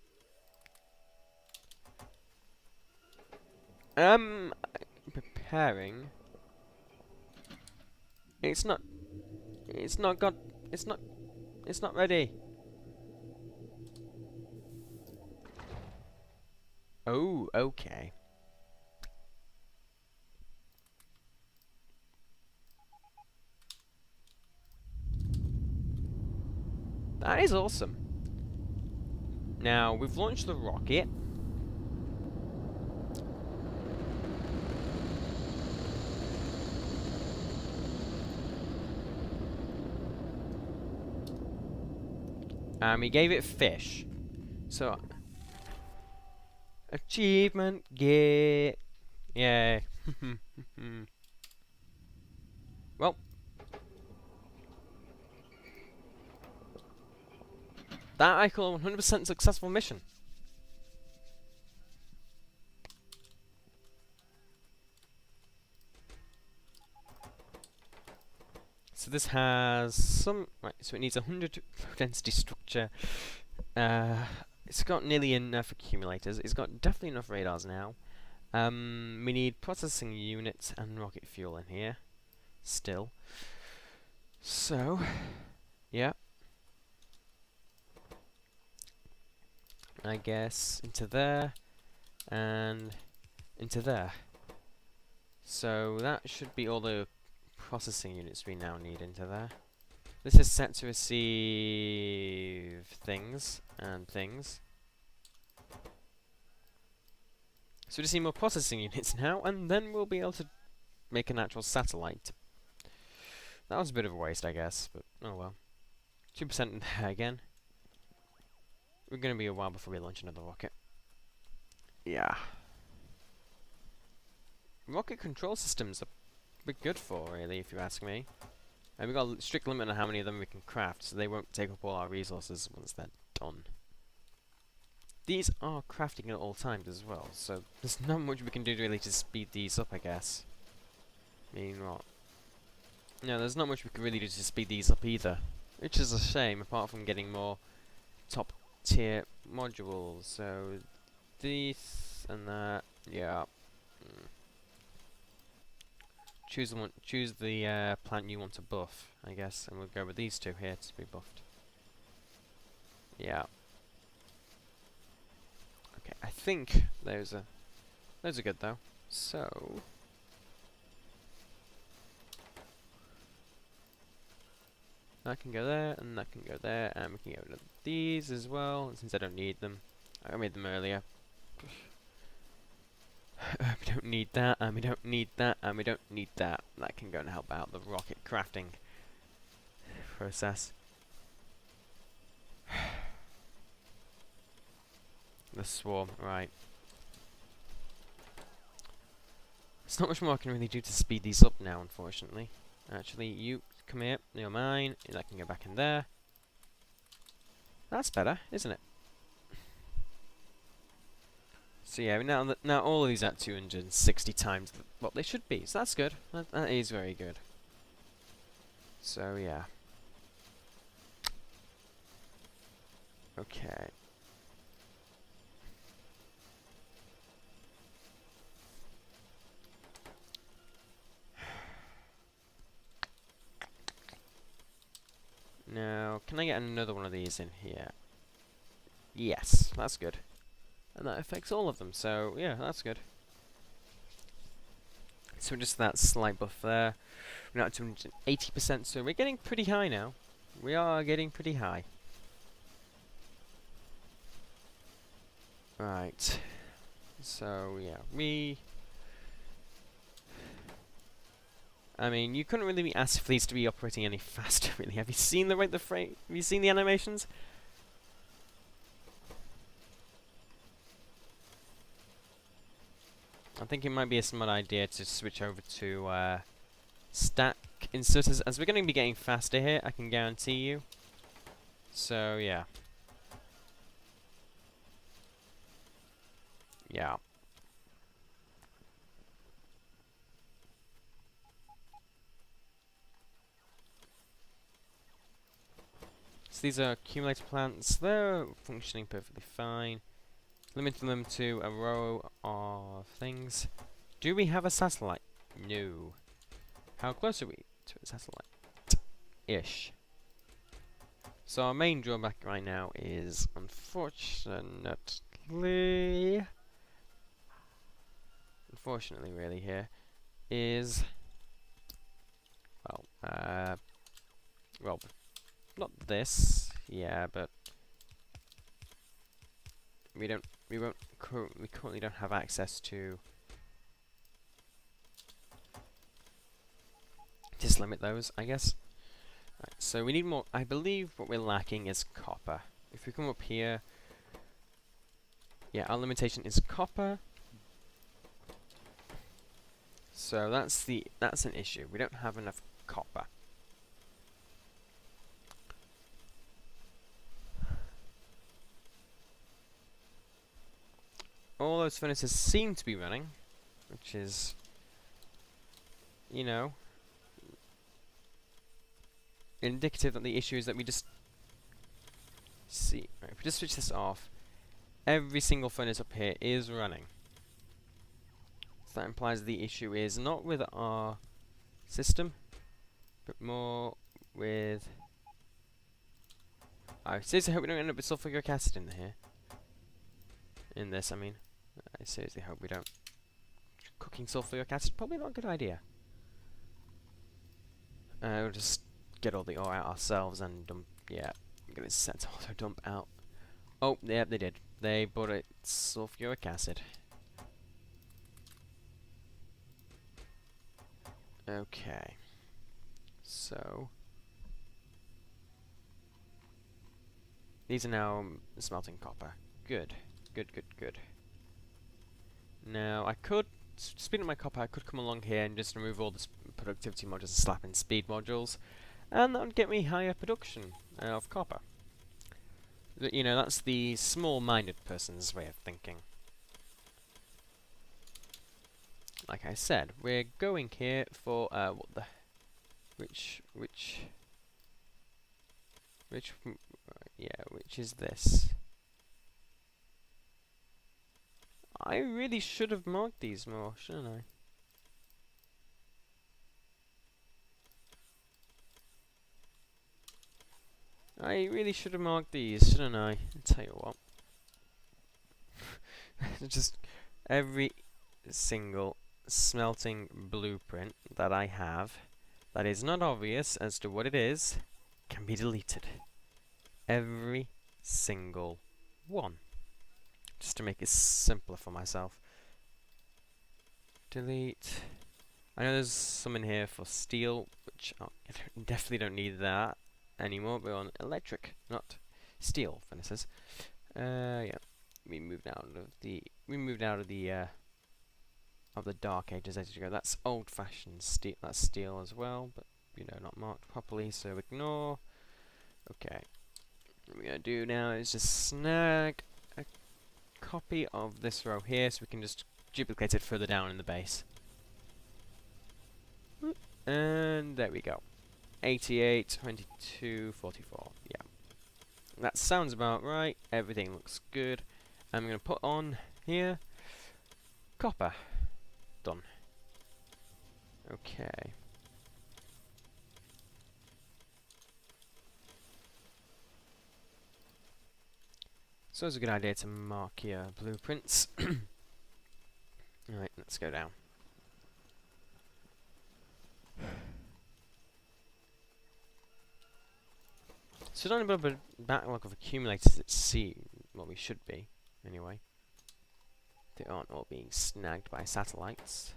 Preparing. It's not ready. Oh, okay. That is awesome. Now, we've launched the rocket. And we gave it fish. So, achievement, get. Yay. Well. That I call a 100% successful mission. So this has some... Right, so it needs 100 density structure. It's got nearly enough accumulators. It's got definitely enough radars now. We need processing units and rocket fuel in here. Still. So, yeah. I guess into there and into there. So that should be all the processing units we now need into there. This is set to receive things and things. So we just need more processing units now, and then we'll be able to make an actual satellite. That was a bit of a waste, I guess, but oh well. 2% in there again. We're going to be a while before we launch another rocket. Yeah. Rocket control systems are a bit good for, really, if you ask me. And we've got a strict limit on how many of them we can craft, so they won't take up all our resources once they're done. These are crafting at all times as well, so there's not much we can do really to speed these up, I guess. I mean, what? No, there's not much we can really do to speed these up either. Which is a shame, apart from getting more top tier modules. So, these and that, yeah. Choose the plant you want to buff, I guess, and we'll go with these two here to be buffed. Yeah. Okay, I think those are good though. So that can go there, and that can go there, and we can get rid of these as well, since I don't need them. I made them earlier. We don't need that, and we don't need that, and we don't need that. That can go and help out the rocket crafting process. The swarm, right. There's not much more I can really do to speed these up now, unfortunately. Actually, you come here, you're mine, that can go back in there. That's better, isn't it? So yeah, now all of these at 260 times what they should be, so that's good. That is very good. So yeah. Okay. Now, can I get another one of these in here? Yes, that's good. And that affects all of them, so yeah, that's good. So just that slight buff there. We're now at 280%, so we're getting pretty high now. We are getting pretty high. Right. So yeah, I mean, you couldn't really be asked for these to be operating any faster, really. Have you seen the rate the frame? Have you seen the animations? I think it might be a smart idea to switch over to stack inserters, as we're going to be getting faster here, I can guarantee you. So yeah. Yeah. So these are accumulator plants. They're functioning perfectly fine. Limiting them to a row of things. Do we have a satellite? No. How close are we to a satellite? Ish. So our main drawback right now is, unfortunately really here, is, well, not this, yeah, but we currently don't have access to just limit those, I guess. Right, so we need more. I believe what we're lacking is copper. If we come up here, yeah, our limitation is copper. So that's an issue. We don't have enough copper. all those furnaces seem to be running, which is, you know, indicative that the issue is that we just see. Right, if we just switch this off, every single furnace up here is running. So that implies the issue is not with our system, but more with... I seriously hope we don't end up with sulfuric acid in here. In this, I mean. I seriously hope we don't. Cooking sulfuric acid, probably not a good idea. We'll just get all the ore out ourselves and dump... Yeah, I'm gonna set auto dump out. Oh, yeah, they did. They bought it sulfuric acid. Okay. So... these are now smelting copper. Good. Good, good, good. Now, I could, speed up my copper, I could come along here and just remove all the productivity modules and slap in speed modules, and that would get me higher production of copper. You know, that's the small-minded person's way of thinking. Like I said, we're going here for, what the... Which is this? I really should have marked these more, shouldn't I? I really should have marked these, shouldn't I? I'll tell you what. Just every single smelting blueprint that I have that is not obvious as to what it is can be deleted. Every single one. Just to make it simpler for myself. Delete. I know there's some in here for steel, which I definitely don't need that anymore. We're on electric, not steel furnaces. Yeah, we moved out of the dark ages ages ago. That's old-fashioned steel. That's steel as well, but you know, not marked properly, so ignore. Okay. What we're gonna do now is just snag a copy of this row here, so we can just duplicate it further down in the base. And there we go. 88, 22, 44. Yeah. That sounds about right. Everything looks good. I'm going to put on here copper. Done. Okay. So it's a good idea to mark your blueprints. Alright, let's go down. So don't have a backlog of accumulators at sea. Well, we should be, anyway. They aren't all being snagged by satellites.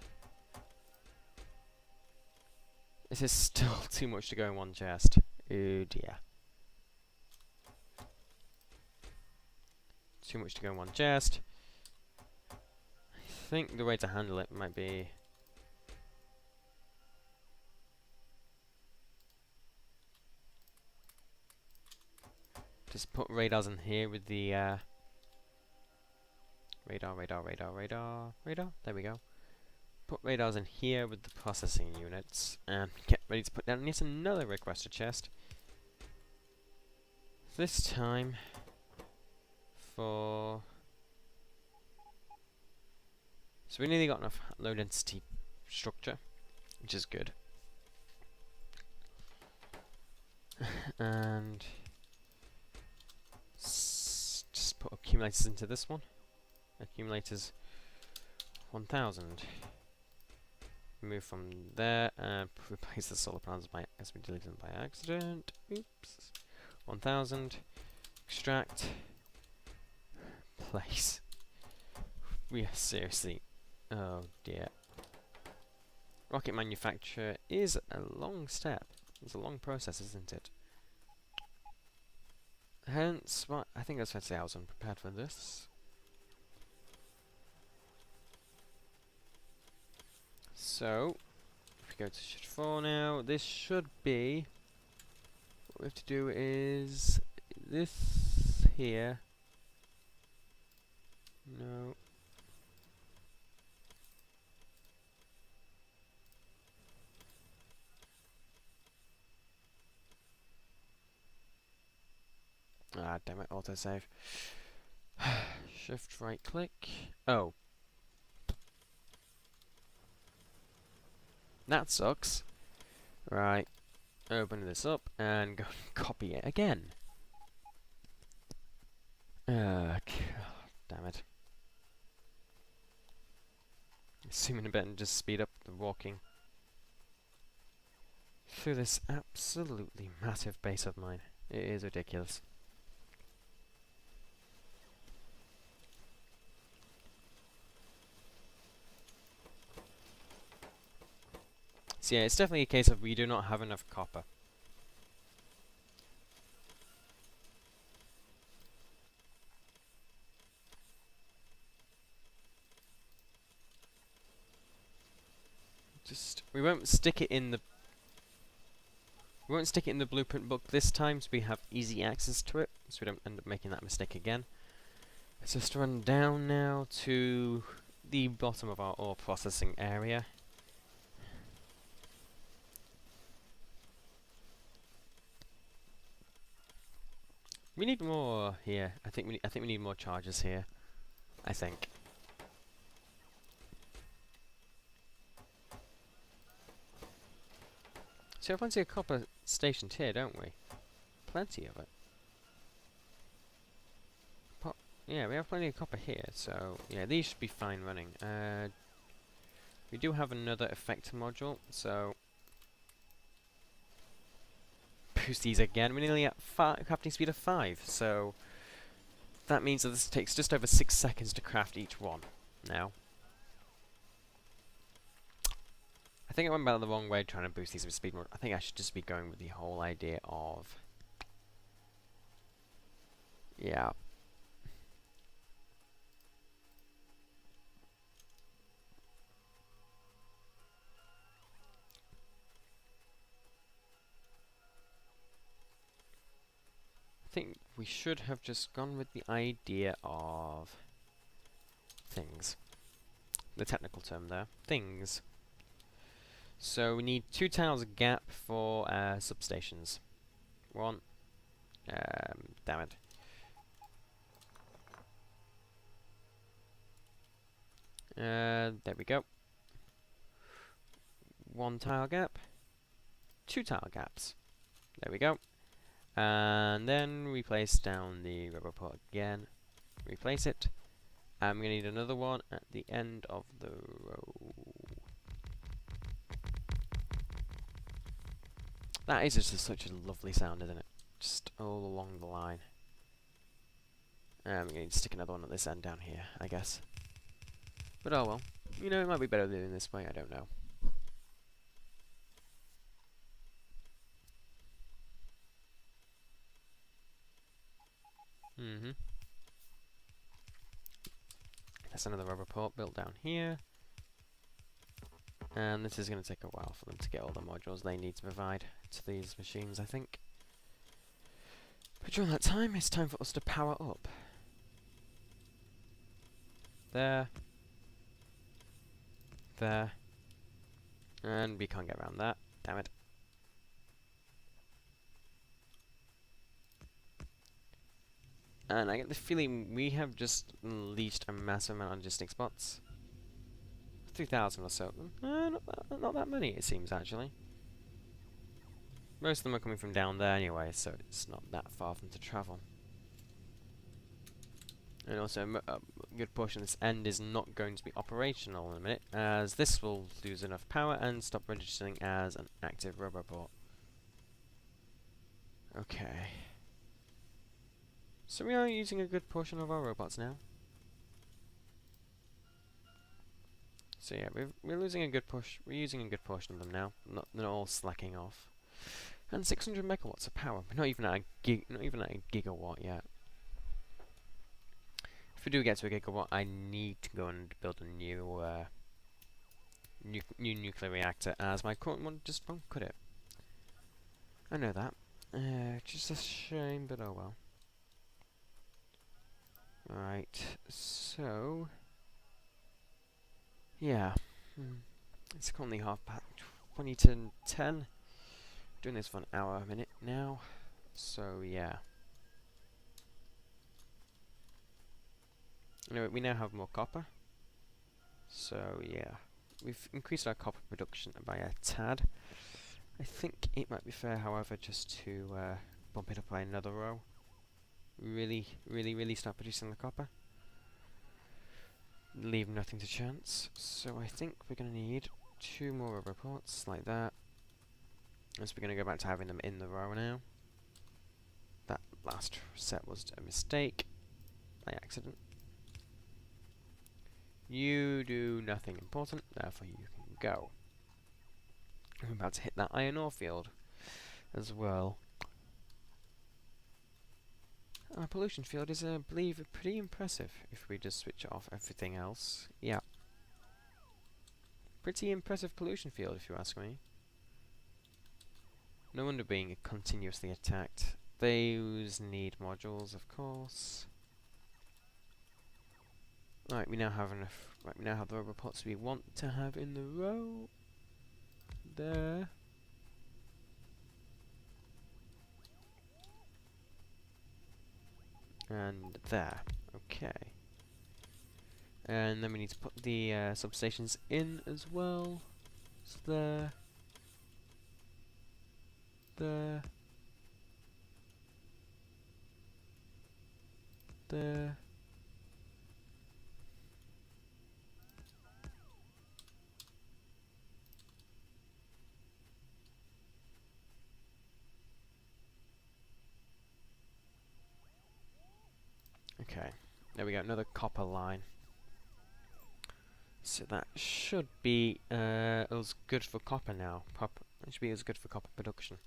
This is still too much to go in one chest. Oh dear. Too much to go in one chest. I think the way to handle it might be... just put radars in here with the radar. There we go. Put radars in here with the processing units, and get ready to put down yet another requester chest. This time for... so we nearly got enough low density structure, which is good. And just put accumulators into this one. Accumulators 1000. Move from there and replace the solar panels as we deleted them by accident. Oops. 1000. Extract. Place. We are seriously. Oh dear. Rocket manufacture is a long step. It's a long process, isn't it? Hence, well, I think that's fair to say I was unprepared for this. So, if we go to shift 4 now, this should be... what we have to do is... this here... no... Ah, damn it, autosave. Shift right click. Oh. That sucks. Right. Open this up and go copy it again. God, damn it. Zoom in a bit and just speed up the walking through this absolutely massive base of mine. It is ridiculous. So yeah, it's definitely a case of we do not have enough copper. We won't stick it in the blueprint book this time, so we have easy access to it, so we don't end up making that mistake again. Let's just run down now to the bottom of our ore processing area. We need more here. I think we need more charges here. I think. So we have plenty of copper stationed here, don't we? Plenty of it. Yeah, we have plenty of copper here, so yeah, these should be fine running. We do have another effector module, so boost these again. We're nearly at crafting speed of 5, so that means that this takes just over 6 seconds to craft each one now. I think I went about the wrong way trying to boost these with speed more. I think I should just be going with the whole idea of... Yeah. I think we should have just gone with the idea of... things. The technical term there. Things. So we need 2 tiles gap for substations. 1. Damn it. There we go. 1 tile gap. 2 tile gaps. There we go. And then we place down the rubber pot again. Replace it. And we're going to need another one at the end of the row. That is just such a lovely sound, isn't it? Just all along the line. We're going to stick another one at this end down here, I guess. But oh well. You know, it might be better doing this way, I don't know. That's another rubber port built down here. And this is going to take a while for them to get all the modules they need to provide to these machines, I think. But during that time, it's time for us to power up. There. There. And we can't get around that. Damn it. And I get the feeling we have just unleashed a massive amount of logistic spots. 3,000 or so. Not that many, it seems, actually. Most of them are coming from down there anyway, so it's not that far for them to travel. And also, a good portion of this end is not going to be operational in a minute, as this will lose enough power and stop registering as an active rubber port. Okay. So we are using a good portion of our robots now. So yeah, we're losing a good push. We're using a good portion of them now. They're not all slacking off. And 600 megawatts of power. We're not even at a gigawatt yet. If we do get to a gigawatt, I need to go and build a new new nuclear reactor, as my current one just won't cut it. I know that. Just a shame, but oh well. Right, so... yeah. It's currently 20 to 10. Doing this for an hour a minute now. So, yeah. Anyway, we now have more copper. So yeah, we've increased our copper production by a tad. I think it might be fair, however, just to bump it up by another row. Really start producing the copper. Leave nothing to chance. So I think we're going to need 2 more rubber pots like that. And so we're going to go back to having them in the row now. That last set was a mistake by accident. You do nothing important, therefore you can go. I'm about to hit that iron ore field as well. Our pollution field is, I believe, pretty impressive if we just switch off everything else. Yeah. Pretty impressive pollution field, if you ask me. No wonder being continuously attacked. Those need modules, of course. Right, we now have enough. Right, we now have the rubber pots we want to have in the row. There. And there. Okay. And then we need to put the substations in as well. So there. There. There. Okay, there we go, another copper line. So that should be as good for copper now. It should be as good for copper production.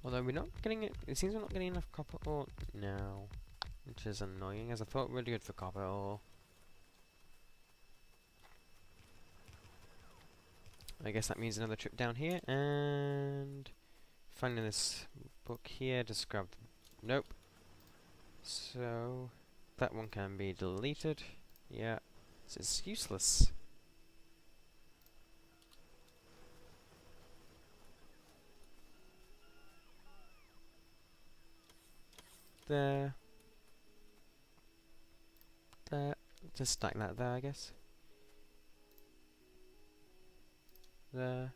Although we're not getting it seems we're not getting enough copper ore now, which is annoying, as I thought really good for copper ore. I guess that means another trip down here, and finding this book here, just grab nope. So that one can be deleted. Yeah, this is useless. There. There. Just stack that there, I guess. There.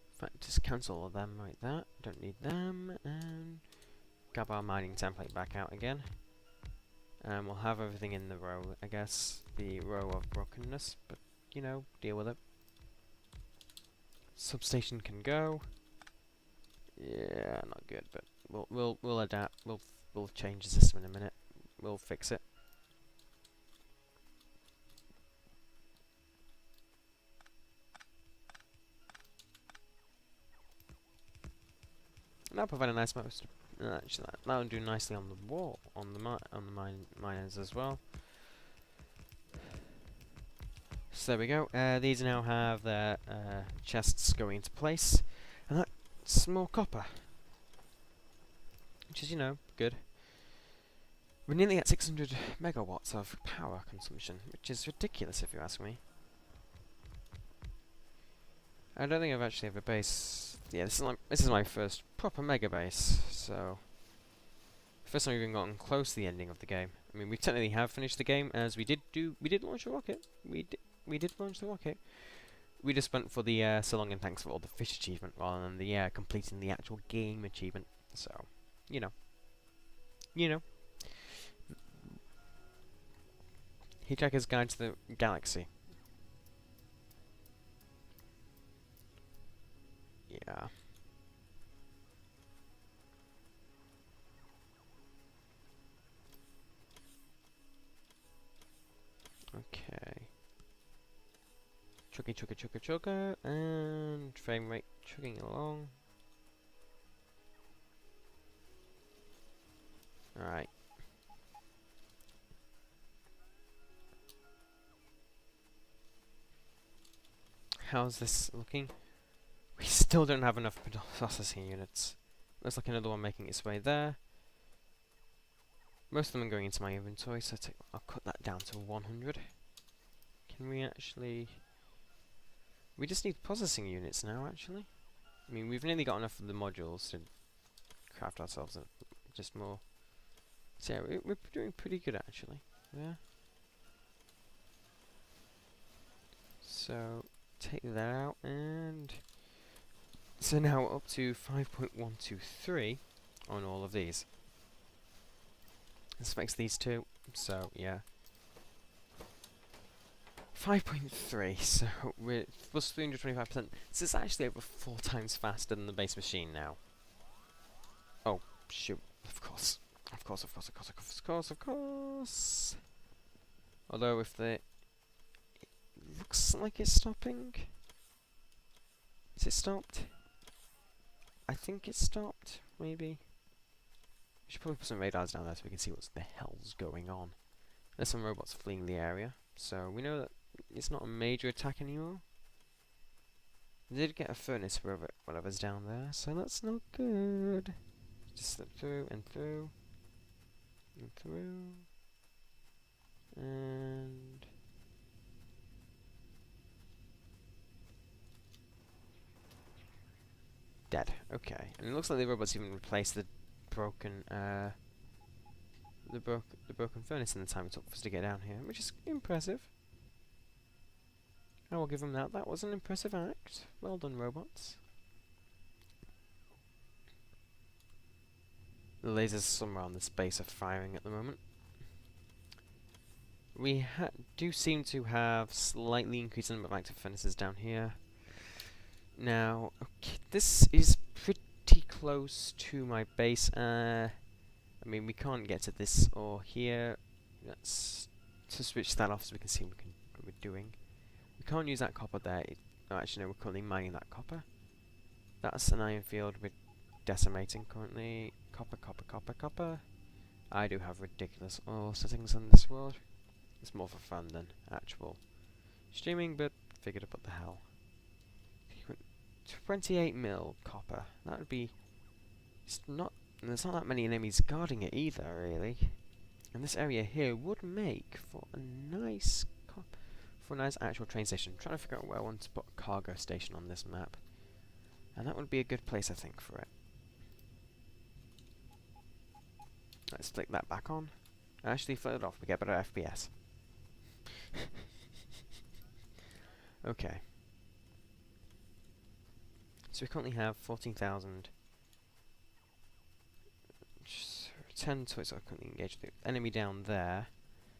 In fact, just cancel all of them like that. Don't need them. And grab our mining template back out again. And we'll have everything in the row, I guess. The row of brokenness, but you know, deal with it. Substation can go. Yeah, not good, but we'll adapt. We'll change the system in a minute. We'll fix it. And that'll provide a nice most. Actually, that'll do nicely on the wall, on the miners as well. So there we go. These now have their chests going into place, and that's more copper, which is, you know, good. We're nearly at 600 megawatts of power consumption, which is ridiculous if you ask me. I don't think I've actually have a base. Yeah, this is my first proper mega base, so first time we've even gotten close to the ending of the game. I mean, we technically have finished the game, as we did launch a rocket. We did launch the rocket. We just went for the so long and thanks for all the fish achievement rather than the completing the actual game achievement. So, you know. Hitchhiker's Guide to the Galaxy. Yeah. Okay. Chugga, and frame rate chugging along. Alright. How's this looking? We still don't have enough processing units. Looks like another one making its way there. Most of them are going into my inventory, so I'll cut that down to 100. Can we actually... We just need processing units now, actually. I mean, we've nearly got enough of the modules to craft ourselves just more. So yeah, we're doing pretty good, actually. Yeah. So, take that out, and... So now we're up to 5.123 on all of these. This makes these two, so yeah. 5.3, so we're plus 325%. This is actually over 4 times faster than the base machine now. Oh, shoot. Of course. Of course, of course, of course, of course, of course, of course. Although if the... It looks like it's stopping. Is it stopped? I think it's stopped, maybe. We should probably put some radars down there so we can see what the hell's going on. There's some robots fleeing the area, so we know that it's not a major attack anymore. We did get a furnace for whatever's down there, so that's not good. Just slip through and through and through and dead. Okay, and it looks like the robots even replaced the broken the broken furnace in the time it took for us to get down here, which is impressive. I will give them that. That was an impressive act. Well done, robots. The lasers somewhere on this base are firing at the moment. We do seem to have slightly increased the number of active furnaces down here. Now, okay, this is pretty close to my base. I mean, we can't get to this or here. Let's to switch that off so we can see what we're doing. We can't use that copper there. Oh, actually, no, we're currently mining that copper. That's an iron field we're decimating currently. Copper, copper, copper, copper. I do have ridiculous ore settings on this world. It's more for fun than actual streaming, but figured out what the hell. 28 mil copper. That would be... It's not... There's not that many enemies guarding it either, really. And this area here would make for a nice... For a nice actual train station. I'm trying to figure out where I want to put a cargo station on this map. And that would be a good place, I think, for it. Let's flick that back on. Actually, flick it off. We get better FPS. Okay. So we currently have 14,000. 10 toys are currently engaged with the enemy down there.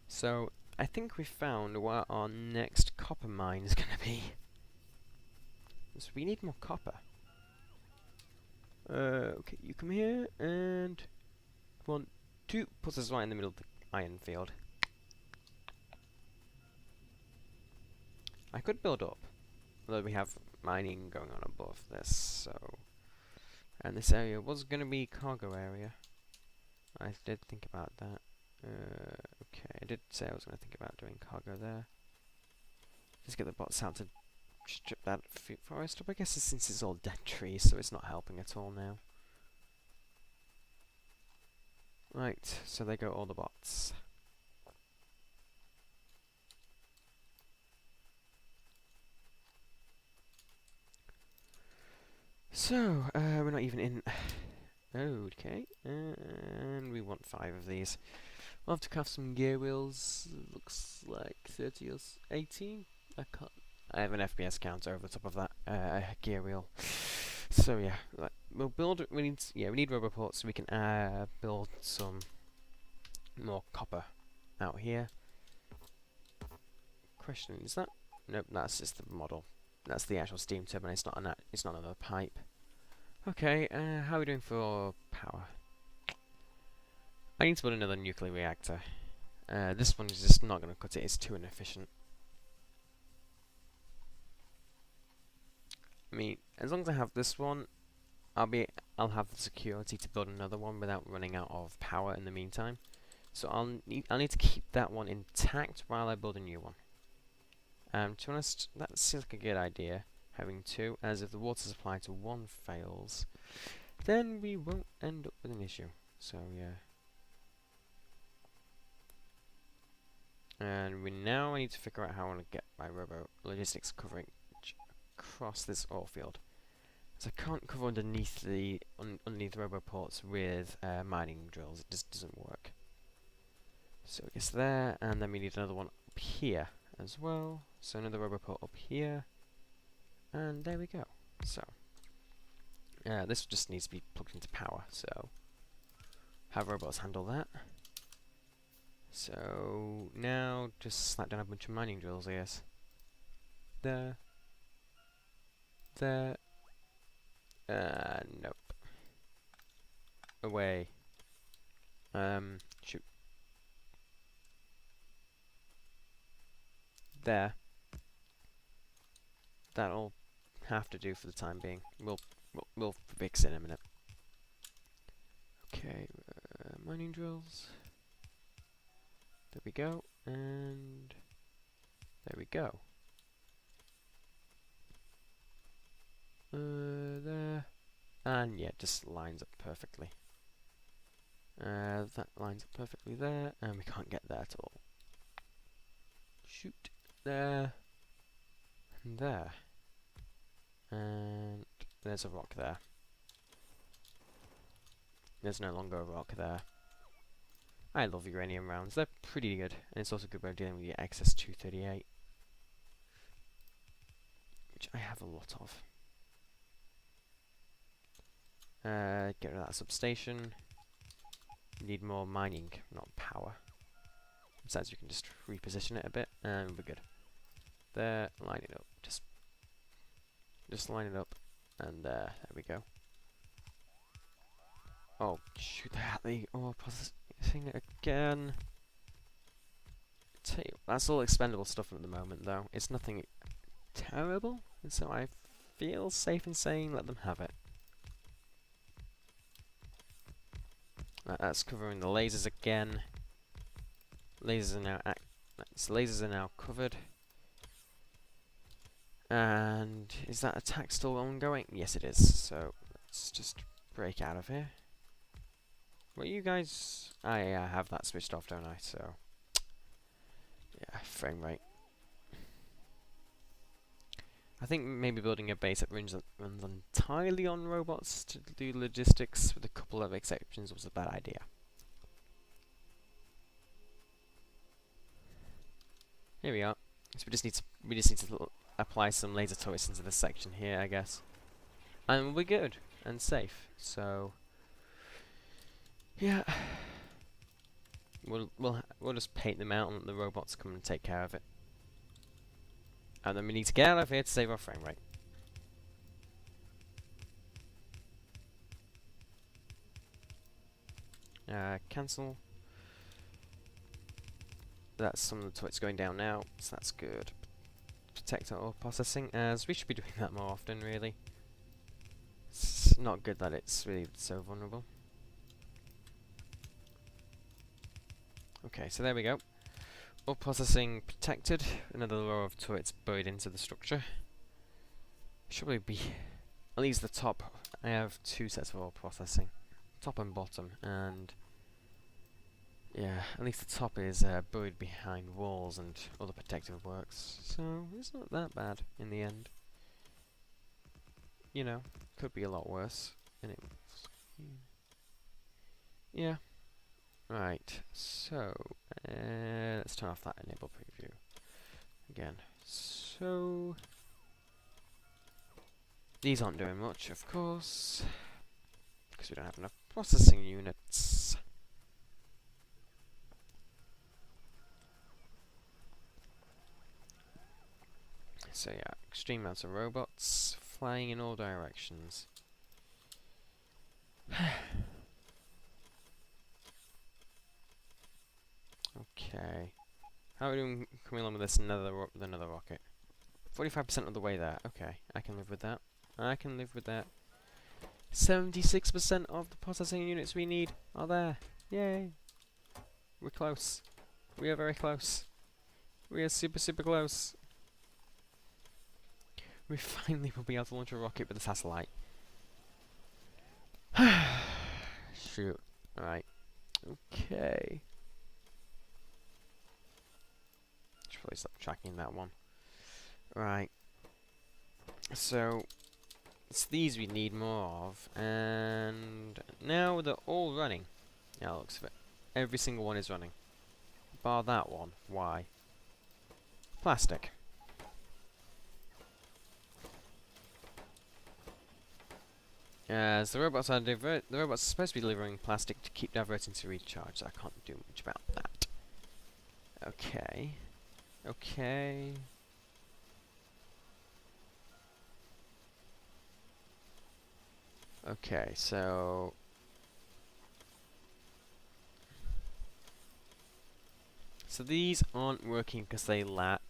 So I think we found where our next copper mine is going to be. So we need more copper. Okay, you come here and 1, 2 puts us right in the middle of the iron field. I could build up, although we have mining going on above this, so... And this area was going to be cargo area. I did think about that. Okay, I did say I was going to think about doing cargo there. Just get the bots out to strip that forest up. I guess since it's all dead trees, so it's not helping at all now. Right, so there go all the bots. So, we're not even in... Okay, and we want 5 of these. We'll have to craft some gear wheels. Looks like 30 or 18. I have an FPS counter over the top of that gear wheel. So yeah, we'll build. We need roboports so we can build some more copper out here. Question: is that? Nope, that's just the model. That's the actual steam turbine. It's not another pipe. Okay, how are we doing for power? I need to build another nuclear reactor. This one is just not going to cut it. It's too inefficient. I mean, as long as I have this one, I'll have the security to build another one without running out of power in the meantime. So I'll need to keep that one intact while I build a new one. To be honest, that seems like a good idea, having 2, as if the water supply to 1 fails, then we won't end up with an issue. So yeah. And we now need to figure out how I want to get my robo logistics coverage across this ore field. So I can't cover underneath the underneath roboports with mining drills. It just doesn't work. So I guess there, and then we need another one up here as well. So another roboport up here, and there we go. So this just needs to be plugged into power. So have robots handle that. So now just slap down a bunch of mining drills, I guess. There. Nope. Away. Shoot. There. That'll have to do for the time being. We'll fix it in a minute. Okay, mining drills. There we go, and there we go. There, and yeah, just lines up perfectly. That lines up perfectly there, and we can't get there at all. Shoot, there, and there, and there's a rock there. There's no longer a rock there. I love uranium rounds, they're pretty good, and it's also a good way of dealing with your excess 238, which I have a lot of. Get rid of that substation. We need more mining, not power. Besides, you can just reposition it a bit, and we're good. There, line it up. Just line it up, and there we go. Oh, shoot! The ore processing again. That's all expendable stuff at the moment, though. It's nothing terrible, and so I feel safe in saying let them have it. That's covering the lasers again. Lasers are now covered. And is that attack still ongoing? Yes, it is. So let's just break out of here. Well, you guys, I have that switched off, don't I? So yeah, frame rate. I think maybe building a base that runs entirely on robots to do logistics, with a couple of exceptions, was a bad idea. Here we are. So we just need to apply some laser turrets into this section here, I guess, and we're good and safe. So yeah, we'll just paint them out and let the robots come and take care of it. And then we need to get out of here to save our frame rate. Cancel. That's some of the turrets going down now, so that's good. Protect our ore processing, as we should be doing that more often, really. It's not good that it's really so vulnerable. Okay, so there we go. Ore processing protected. Another row of turrets buried into the structure. Should probably be at least the top. I have two sets of ore processing, top and bottom, and yeah, at least the top is buried behind walls and other protective works. So it's not that bad in the end. You know, could be a lot worse. And it yeah. Right, so let's turn off that enable preview again. So these aren't doing much, of course, because we don't have enough processing units. So yeah, extreme amounts of robots flying in all directions. Okay, how are we doing coming along with this another rocket? 45% of the way there. Okay, I can live with that. I can live with that. 76% of the processing units we need are there. Yay! We're close. We are very close. We are super, super close. We finally will be able to launch a rocket with a satellite. Shoot. Alright. Okay. should probably stop tracking that one. Right. So it's these we need more of, and now they're all running. Yeah, looks of it. Every single one is running. Bar that one. Why? Plastic. As the robots are the robots are supposed to be delivering plastic to keep diverting to recharge, so I can't do much about that. Okay. Okay. Okay, so these aren't working because they lack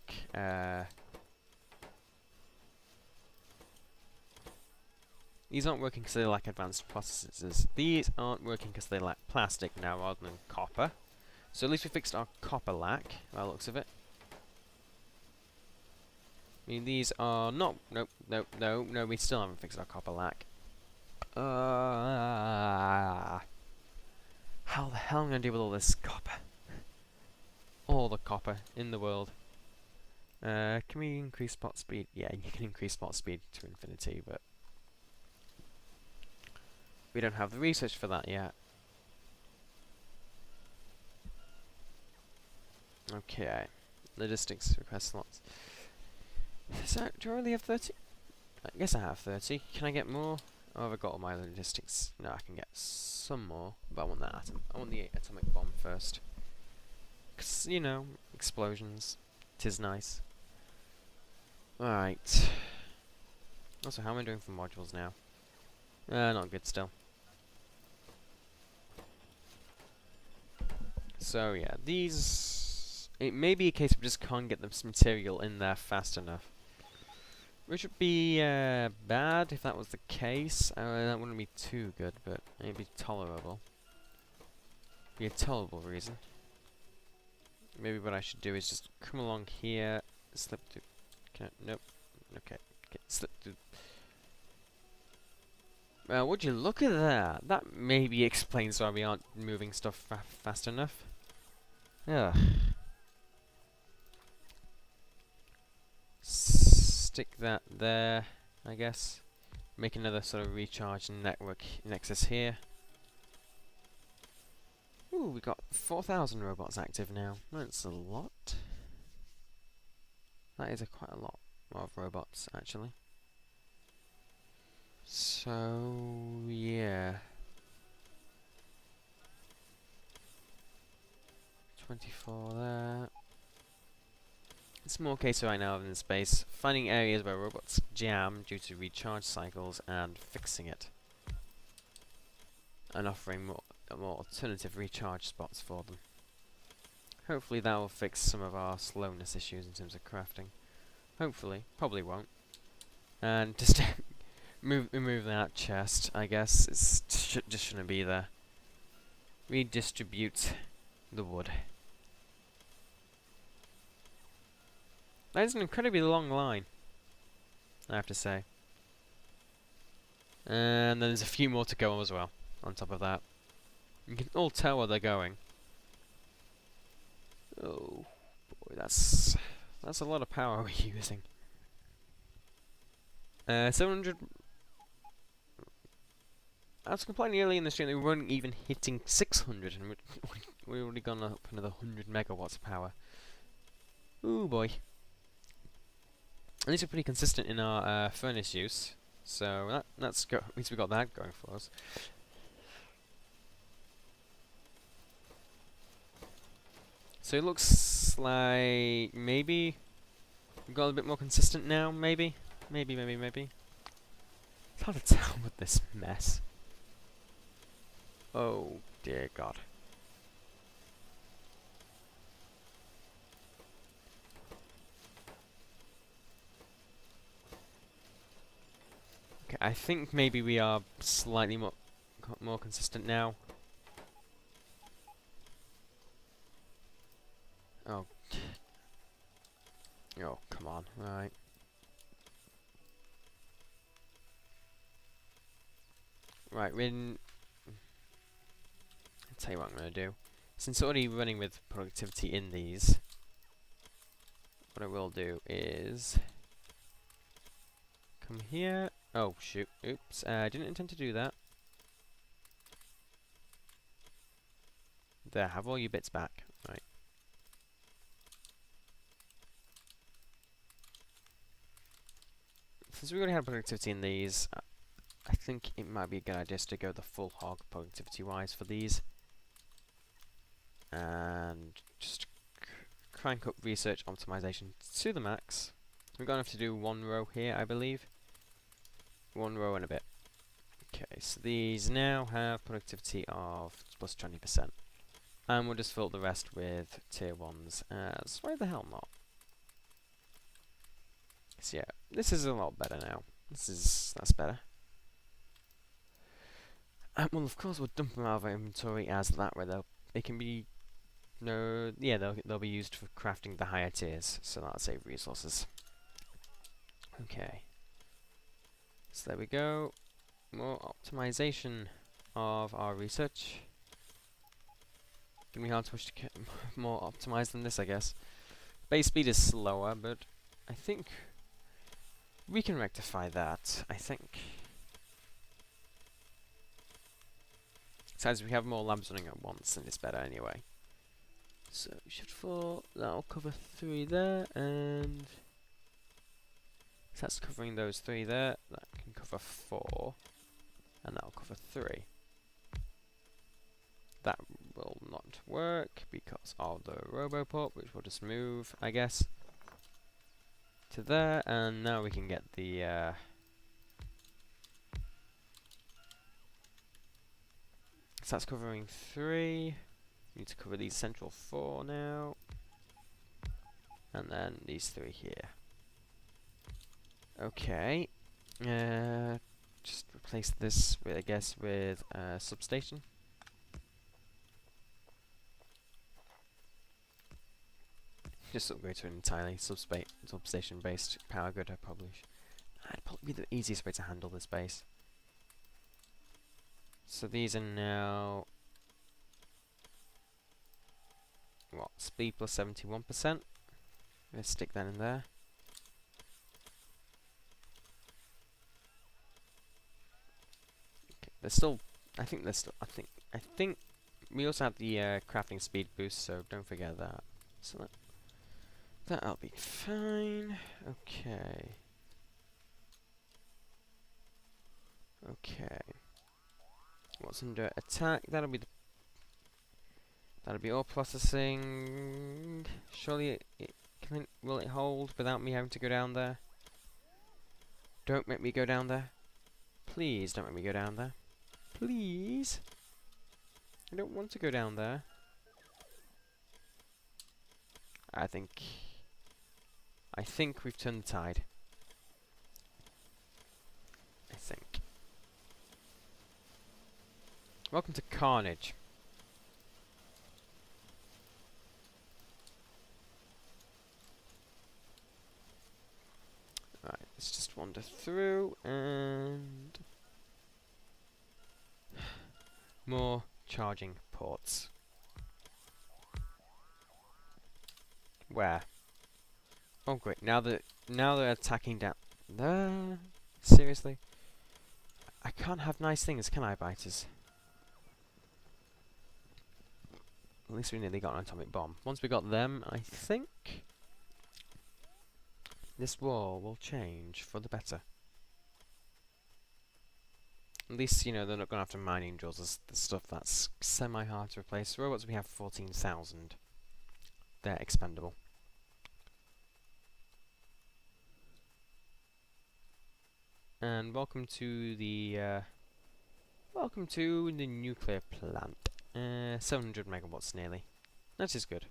these aren't working because they lack advanced processors. These aren't working because they lack plastic now rather than copper. So at least we fixed our copper lack, by the looks of it. I mean, these are not... Nope, nope, no, we still haven't fixed our copper lack. How the hell am I going to deal with all this copper? All the copper in the world. Can we increase spot speed? Yeah, you can increase spot speed to infinity, but we don't have the research for that yet. Okay. Logistics request slots. So, do I really have 30? I guess I have 30. Can I get more? Oh, have I got all my logistics? No, I can get some more, but I want that atom. I want the atomic bomb first. 'Cause, you know, explosions. 'Tis nice. Alright. Also, how am I doing for modules now? Not good still. So, yeah, these... It may be a case of just can't get this material in there fast enough. Which would be bad if that was the case. That wouldn't be too good, but it'd be tolerable. Be a tolerable reason. Maybe what I should do is just come along here, slip through. Can I, nope. Okay. Slip through. Would you look at that? That maybe explains why we aren't moving stuff fast enough. Ugh. Stick that there, I guess. Make another sort of recharge network nexus here. Ooh, we got 4,000 robots active now. That's a lot. That is quite a lot of robots, actually. So, yeah. 24 there. It's more case right now in space, finding areas where robots jam due to recharge cycles and fixing it. And offering more alternative recharge spots for them. Hopefully that will fix some of our slowness issues in terms of crafting. Hopefully. Probably won't. And just remove that chest, I guess. It just shouldn't be there. Redistribute the wood. That is an incredibly long line, I have to say. And then there's a few more to go as well, on top of that. You can all tell where they're going. Oh boy, that's a lot of power we're using. 700. I was complaining earlier in the stream that we weren't even hitting 600, and we've already gone up another 100 megawatts of power. Ooh boy. At least we're pretty consistent in our furnace use, so at least we got that going for us. So it looks like maybe we've got a bit more consistent now. Maybe. It's hard to tell with this mess. Oh dear God. Okay, I think maybe we are slightly more consistent now. Oh. Oh, come on. Right. Right, I'll tell you what I'm going to do. Since already running with productivity in these, what I will do is come here. Oh shoot! Oops! I didn't intend to do that. There, have all your bits back. Right. Since we already had productivity in these, I think it might be a good idea to go the full hog productivity-wise for these, and just crank up research optimization to the max. We're going to have to do one row here, I believe. One row and a bit. Okay, so these now have productivity of plus 20%. And we'll just fill the rest with tier 1s as why the hell not? So yeah, this is a lot better now. That's better. Well, of course, we'll dump them out of our inventory as that way they can be they'll be used for crafting the higher tiers, so that'll save resources. Okay. So there we go. More optimization of our research. Gonna be hard to push to get more optimized than this, I guess. Base speed is slower, but I think we can rectify that, I think. Besides, we have more labs running at once, and it's better anyway. So, we should that'll cover 3 there, and so that's covering those 3 there. That can cover 4, and that'll cover 3. That will not work because of the Roboport, which we'll just move, I guess, to there, and now we can get the so that's covering 3. We need to cover these central 4 now, and then these 3 here. Okay, just replace this with, I guess, with a substation. Just upgrade to an entirely substation-based power grid. That'd probably be the easiest way to handle this base. So these are now what? Speed plus 71%. Let's stick that in there. Okay, there's still. I think we also have the crafting speed boost, so don't forget that. So that'll be fine. Okay. Okay. What's under attack? That'll be all processing. Surely will it hold without me having to go down there? Don't make me go down there. Please don't make me go down there. Please. I don't want to go down there. I think we've turned the tide. I think. Welcome to Carnage. Right, let's just wander through and more charging ports. Where? Oh great, now they're attacking down there. Seriously? I can't have nice things, can I, biters? At least we nearly got an atomic bomb. Once we got them, I think this war will change for the better. At least, you know, they're not going after mining drills as the stuff that's semi-hard to replace. Robots, we have 14,000. They're expendable. And welcome to the nuclear plant. 700 megawatts nearly. That is good.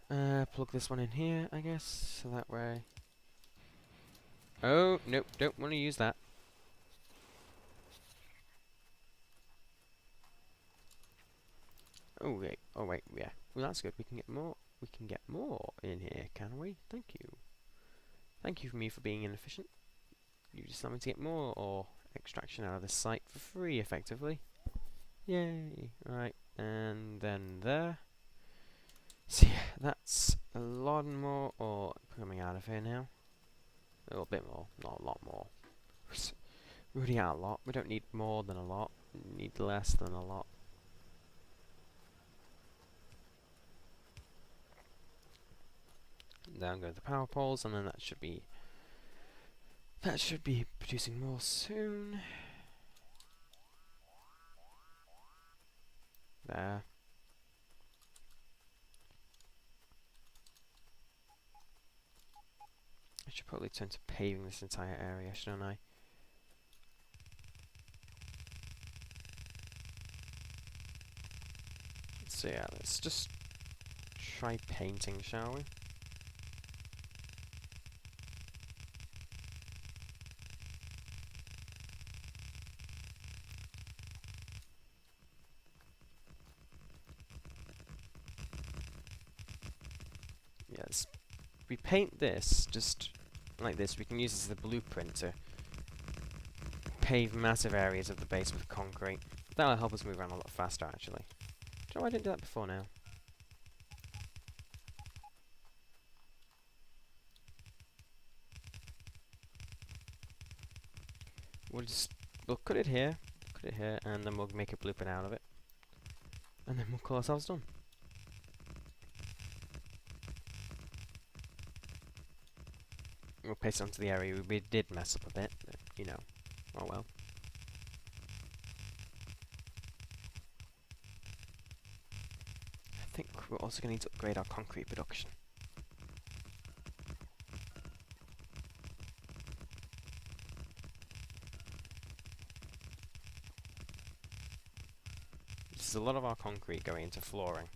Plug this one in here, I guess, so that way. Oh nope, don't want to use that. Oh wait, yeah. Well, that's good. We can get more. We can get more in here, can we? Thank you. Thank you for me for being inefficient. You just want me to get more or extraction out of this site for free, effectively. Yay! Right, and then there. So yeah, that's a lot more ore coming out of here now. A little bit more, not a lot more. We're already out a lot. We don't need more than a lot. We need less than a lot. Down go the power poles, and then that should be producing more soon. There. I should probably turn to paving this entire area, shouldn't I? So yeah, let's just try painting, shall we? Yes. We paint this just like this. We can use this as a blueprint to pave massive areas of the base with concrete. That'll help us move around a lot faster, actually. Do you know why I didn't do that before now? We'll cut it here, and then we'll make a blueprint out of it. And then we'll call ourselves done. We'll paste it onto the area we did mess up a bit, but, you know, oh well. I think we're also going to need to upgrade our concrete production. This is a lot of our concrete going into flooring.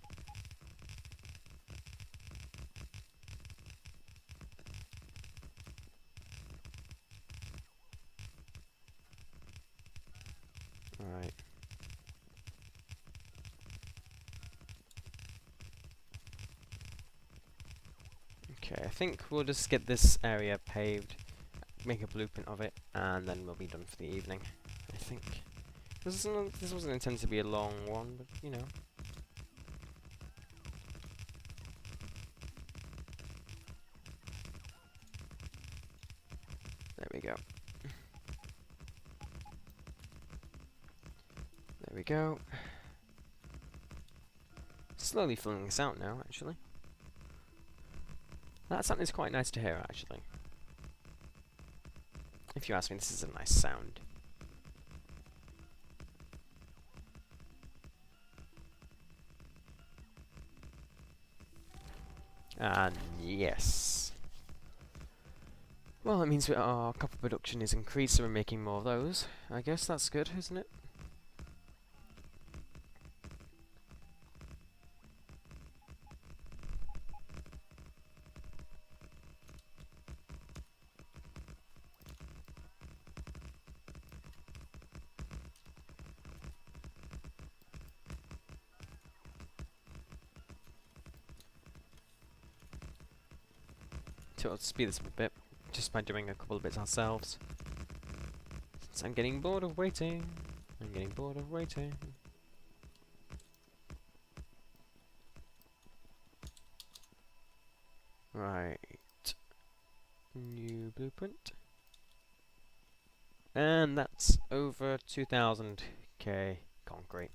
Alright. Okay, I think we'll just get this area paved, make a blueprint of it, and then we'll be done for the evening, I think. This wasn't intended to be a long one, but, you know. There we go. There we go. Slowly filling this out now, actually. That sound is quite nice to hear, actually. If you ask me, this is a nice sound. And yes. Well, it means our copper production is increased, so we're making more of those. I guess that's good, isn't it? So let's speed this up a bit, just by doing a couple of bits ourselves. Since I'm getting bored of waiting. I'm getting bored of waiting. Right. New blueprint. And that's over 2000k concrete.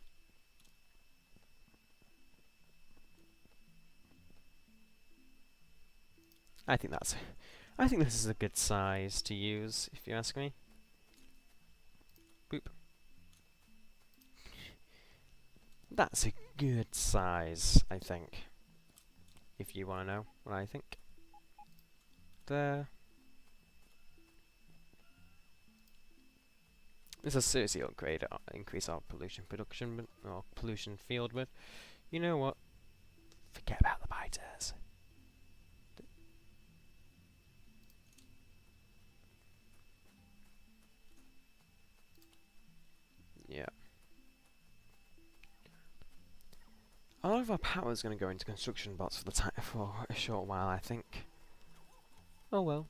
I think this is a good size to use, if you ask me. Boop. That's a good size, I think. If you want to know what I think. There. This is seriously increase our pollution production, or pollution field with. You know what? Forget about the biters. Yeah. A lot of our power is going to go into construction bots for a short while, I think. Oh well.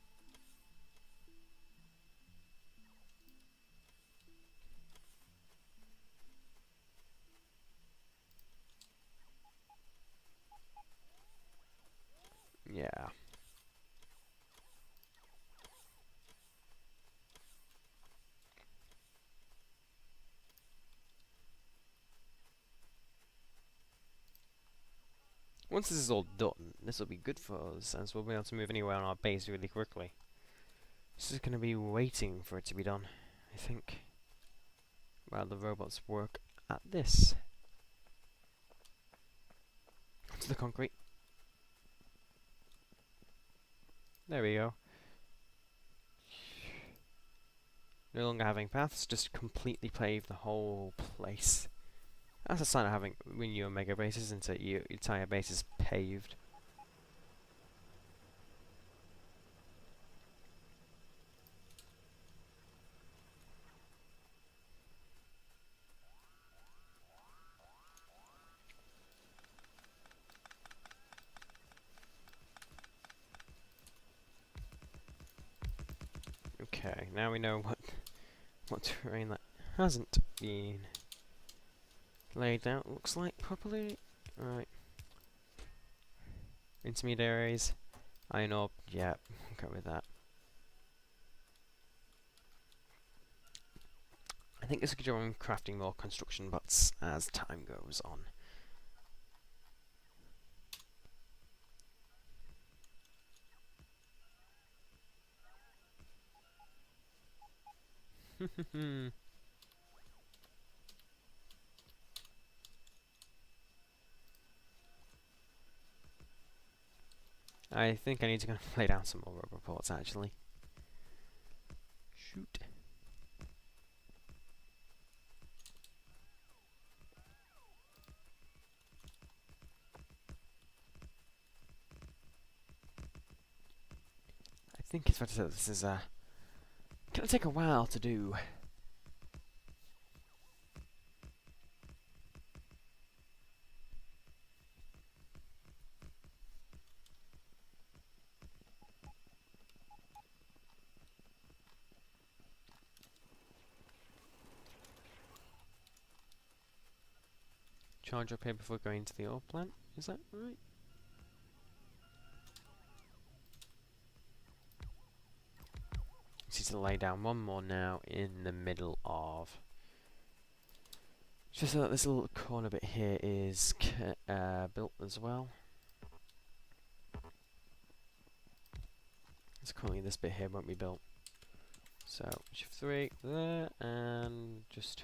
Once this is all done, this will be good for us, as we'll be able to move anywhere on our base really quickly. This is going to be waiting for it to be done, I think, while the robots work at this. Onto the concrete. There we go. No longer having paths, just completely pave the whole place. That's a sign of having, when your mega base isn't it? Your entire base is paved. Okay, now we know what terrain that hasn't been laid out looks like properly. Right. Intermediaries. Iron ore, yeah, go with that. I think it's a good job on crafting more construction bots as time goes on. I think I need to go and lay down some more rubber ports actually. Shoot. I think it's fair to say that this is gonna take a while to do. Charge up here before going to the ore plant, is that right? Just to lay down one more now in the middle of. Just so that this little corner bit here is built as well. So currently this bit here won't be built. So shift 3 there and just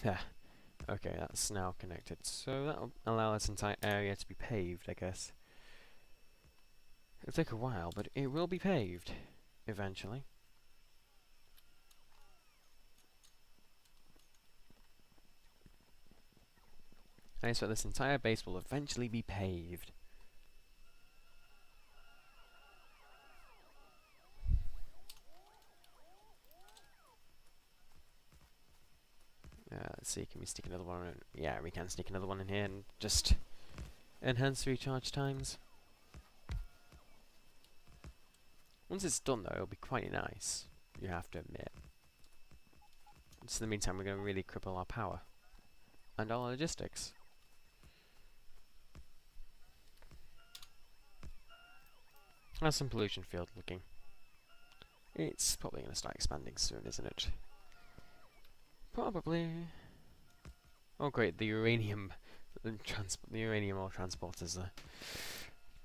there. Okay, that's now connected. So that'll allow this entire area to be paved, I guess. It'll take a while, but it will be paved eventually. I expect this entire base will eventually be paved. Let's see, can we stick another one in? Yeah, we can stick another one in here and just enhance recharge times. Once it's done though, it'll be quite nice, you have to admit. Just in the meantime, we're going to really cripple our power and our logistics. How's some pollution field looking? It's probably going to start expanding soon, isn't it? Probably. Oh great, the uranium ore transporters are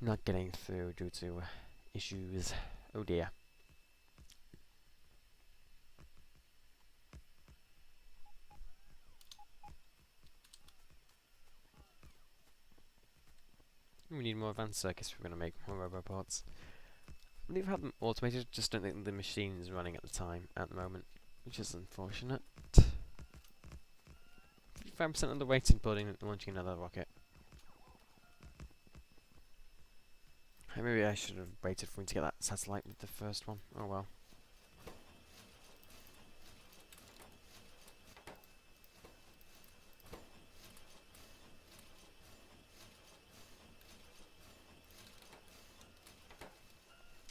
not getting through due to issues. Oh dear. We need more advanced circuits if we're going to make more robots. I believe I have them automated, just don't think the machine is running at the moment, which is unfortunate. 55% of the weight in building and launching another rocket. Maybe I should have waited for him to get that satellite with the first one. Oh well.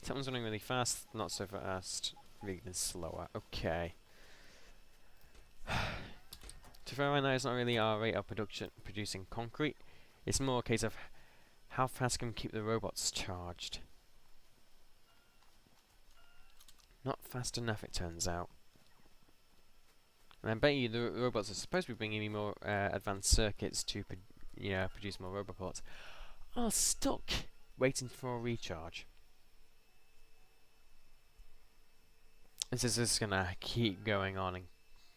Someone's running really fast, not so fast, really slower. Okay. To fair right now, it's not really our rate of producing concrete. It's more a case of how fast can we keep the robots charged. Not fast enough, it turns out. And I bet you the robots are supposed to be bringing me more advanced circuits to produce more roboports. Are stuck waiting for a recharge. This is just gonna keep going on and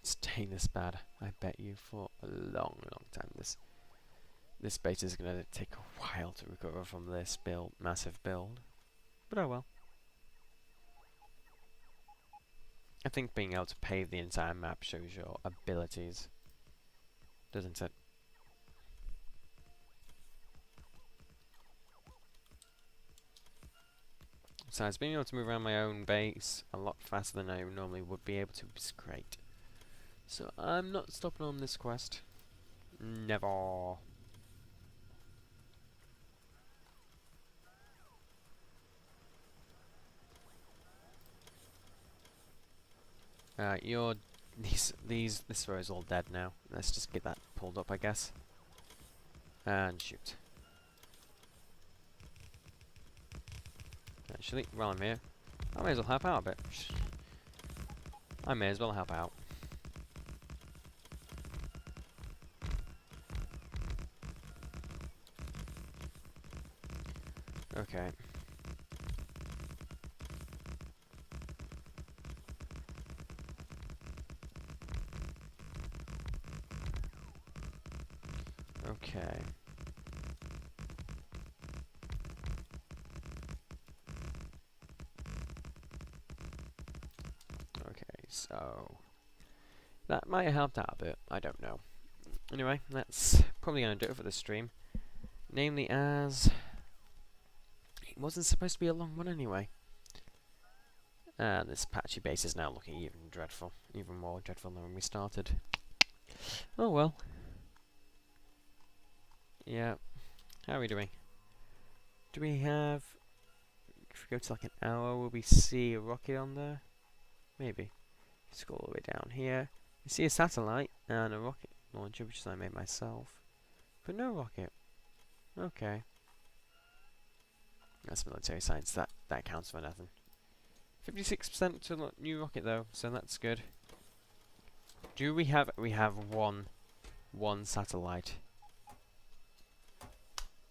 staying this bad. I bet you for a long, long time. This base is gonna take a while to recover from this massive build. But oh well. I think being able to pave the entire map shows your abilities, doesn't it? Besides, being able to move around my own base a lot faster than I normally would be able to is great. So I'm not stopping on this quest. Never. This row is all dead now. Let's just get that pulled up, I guess. And shoot. Actually, while I'm here, I may as well help out a bit. I may as well help out. Okay. Okay. Okay, so that might have helped out a bit. I don't know. Anyway, that's probably going to do it for this stream. Namely as it wasn't supposed to be a long one anyway. And this patchy base is now looking even dreadful. Even more dreadful than when we started. Oh well. Yeah. How are we doing? Do we have... If we go to like an hour, will we see a rocket on there? Maybe. Let's go all the way down here. You see a satellite and a rocket launcher, which I made myself. But no rocket. Okay. That's military science. That counts for nothing. 56% to new rocket though, so that's good. Do we have... We have one satellite.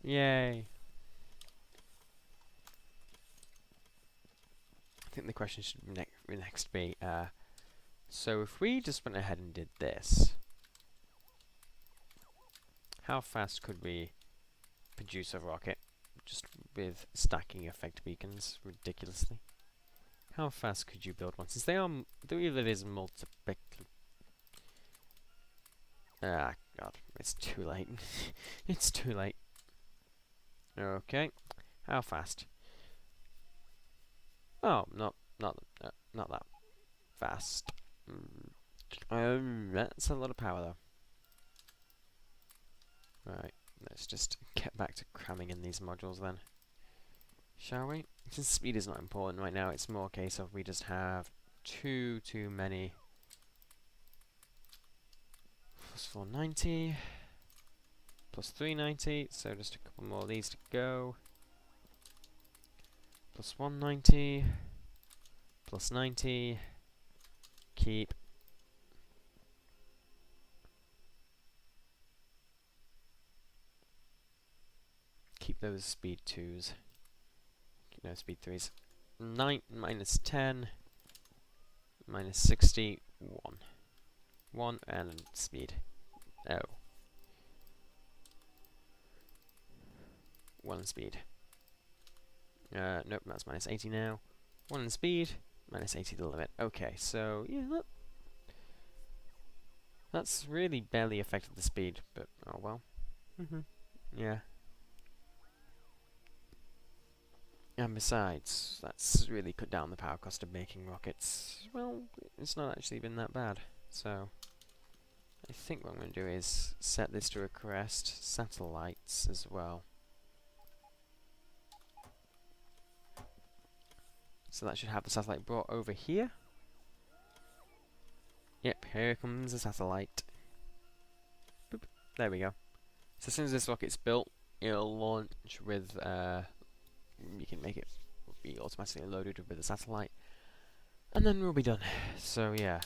Yay. I think the question should next be, so if we just went ahead and did this, how fast could we produce a rocket just with stacking effect beacons ridiculously? How fast could you build one? Since they are, it is multiplicative. Ah, God, it's too late. It's too late. Okay, how fast? Oh, not that fast. That's a lot of power though. Right, let's just get back to cramming in these modules then. Shall we? Since speed is not important right now, it's more a case of we just have too many. Plus 490. Plus 390, so just a couple more of these to go. Plus 190. Plus 90. Keep. Keep those speed 2s. No, speed 3s. 9 minus 10. Minus 60. 1. 1 and speed. Oh. 1 in speed. Nope, that's minus 80 now. 1 in speed, minus 80 the limit. Okay, so yeah, that's really barely affected the speed, but oh well. Yeah. And besides, that's really cut down the power cost of making rockets. Well, it's not actually been that bad. So, I think what I'm going to do is set this to a crest, satellites as well. So that should have the satellite brought over here. Yep, here comes the satellite. Boop. There we go. So as soon as this rocket's built, it'll launch with, you can make it be automatically loaded with the satellite. And then we'll be done. So yeah.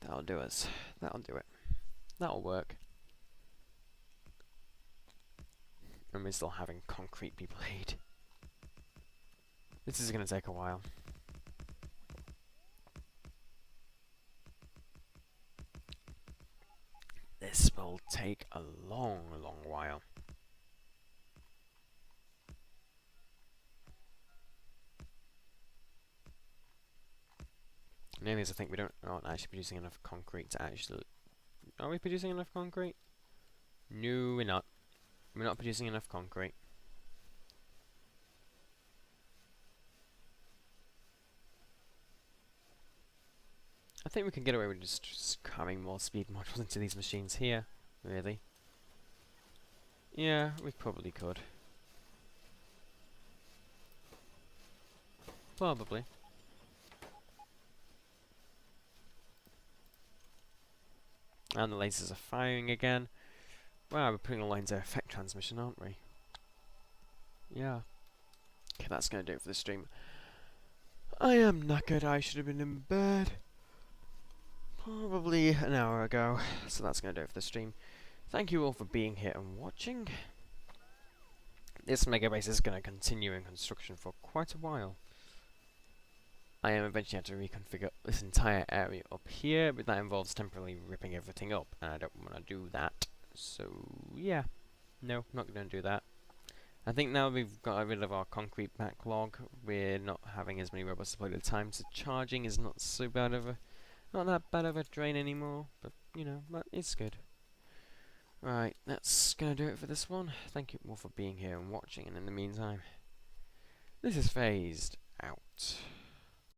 That'll do us. That'll do it. That'll work. And we're still having concrete be played. This is going to take a while. This will take a long, long while. The only is I think we aren't actually producing enough concrete to actually... Are we producing enough concrete? No, we're not. We're not producing enough concrete. I think we can get away with just cramming more speed modules into these machines here, really. Yeah, we probably could. Probably. And the lasers are firing again. Wow, we're putting a line into effect transmission, aren't we? Yeah. Okay, that's going to do it for the stream. I am knackered. I should have been in bed probably an hour ago. So that's going to do it for the stream. Thank you all for being here and watching. This mega base is going to continue in construction for quite a while. I am eventually going to have to reconfigure this entire area up here, but that involves temporarily ripping everything up, and I don't want to do that. So, yeah. No, not going to do that. I think now we've got rid of our concrete backlog, we're not having as many robots deployed at a time, so charging is not so bad of a... not that bad of a drain anymore, but, you know, it's good. Right, that's going to do it for this one. Thank you all for being here and watching, and in the meantime, this is Phased out.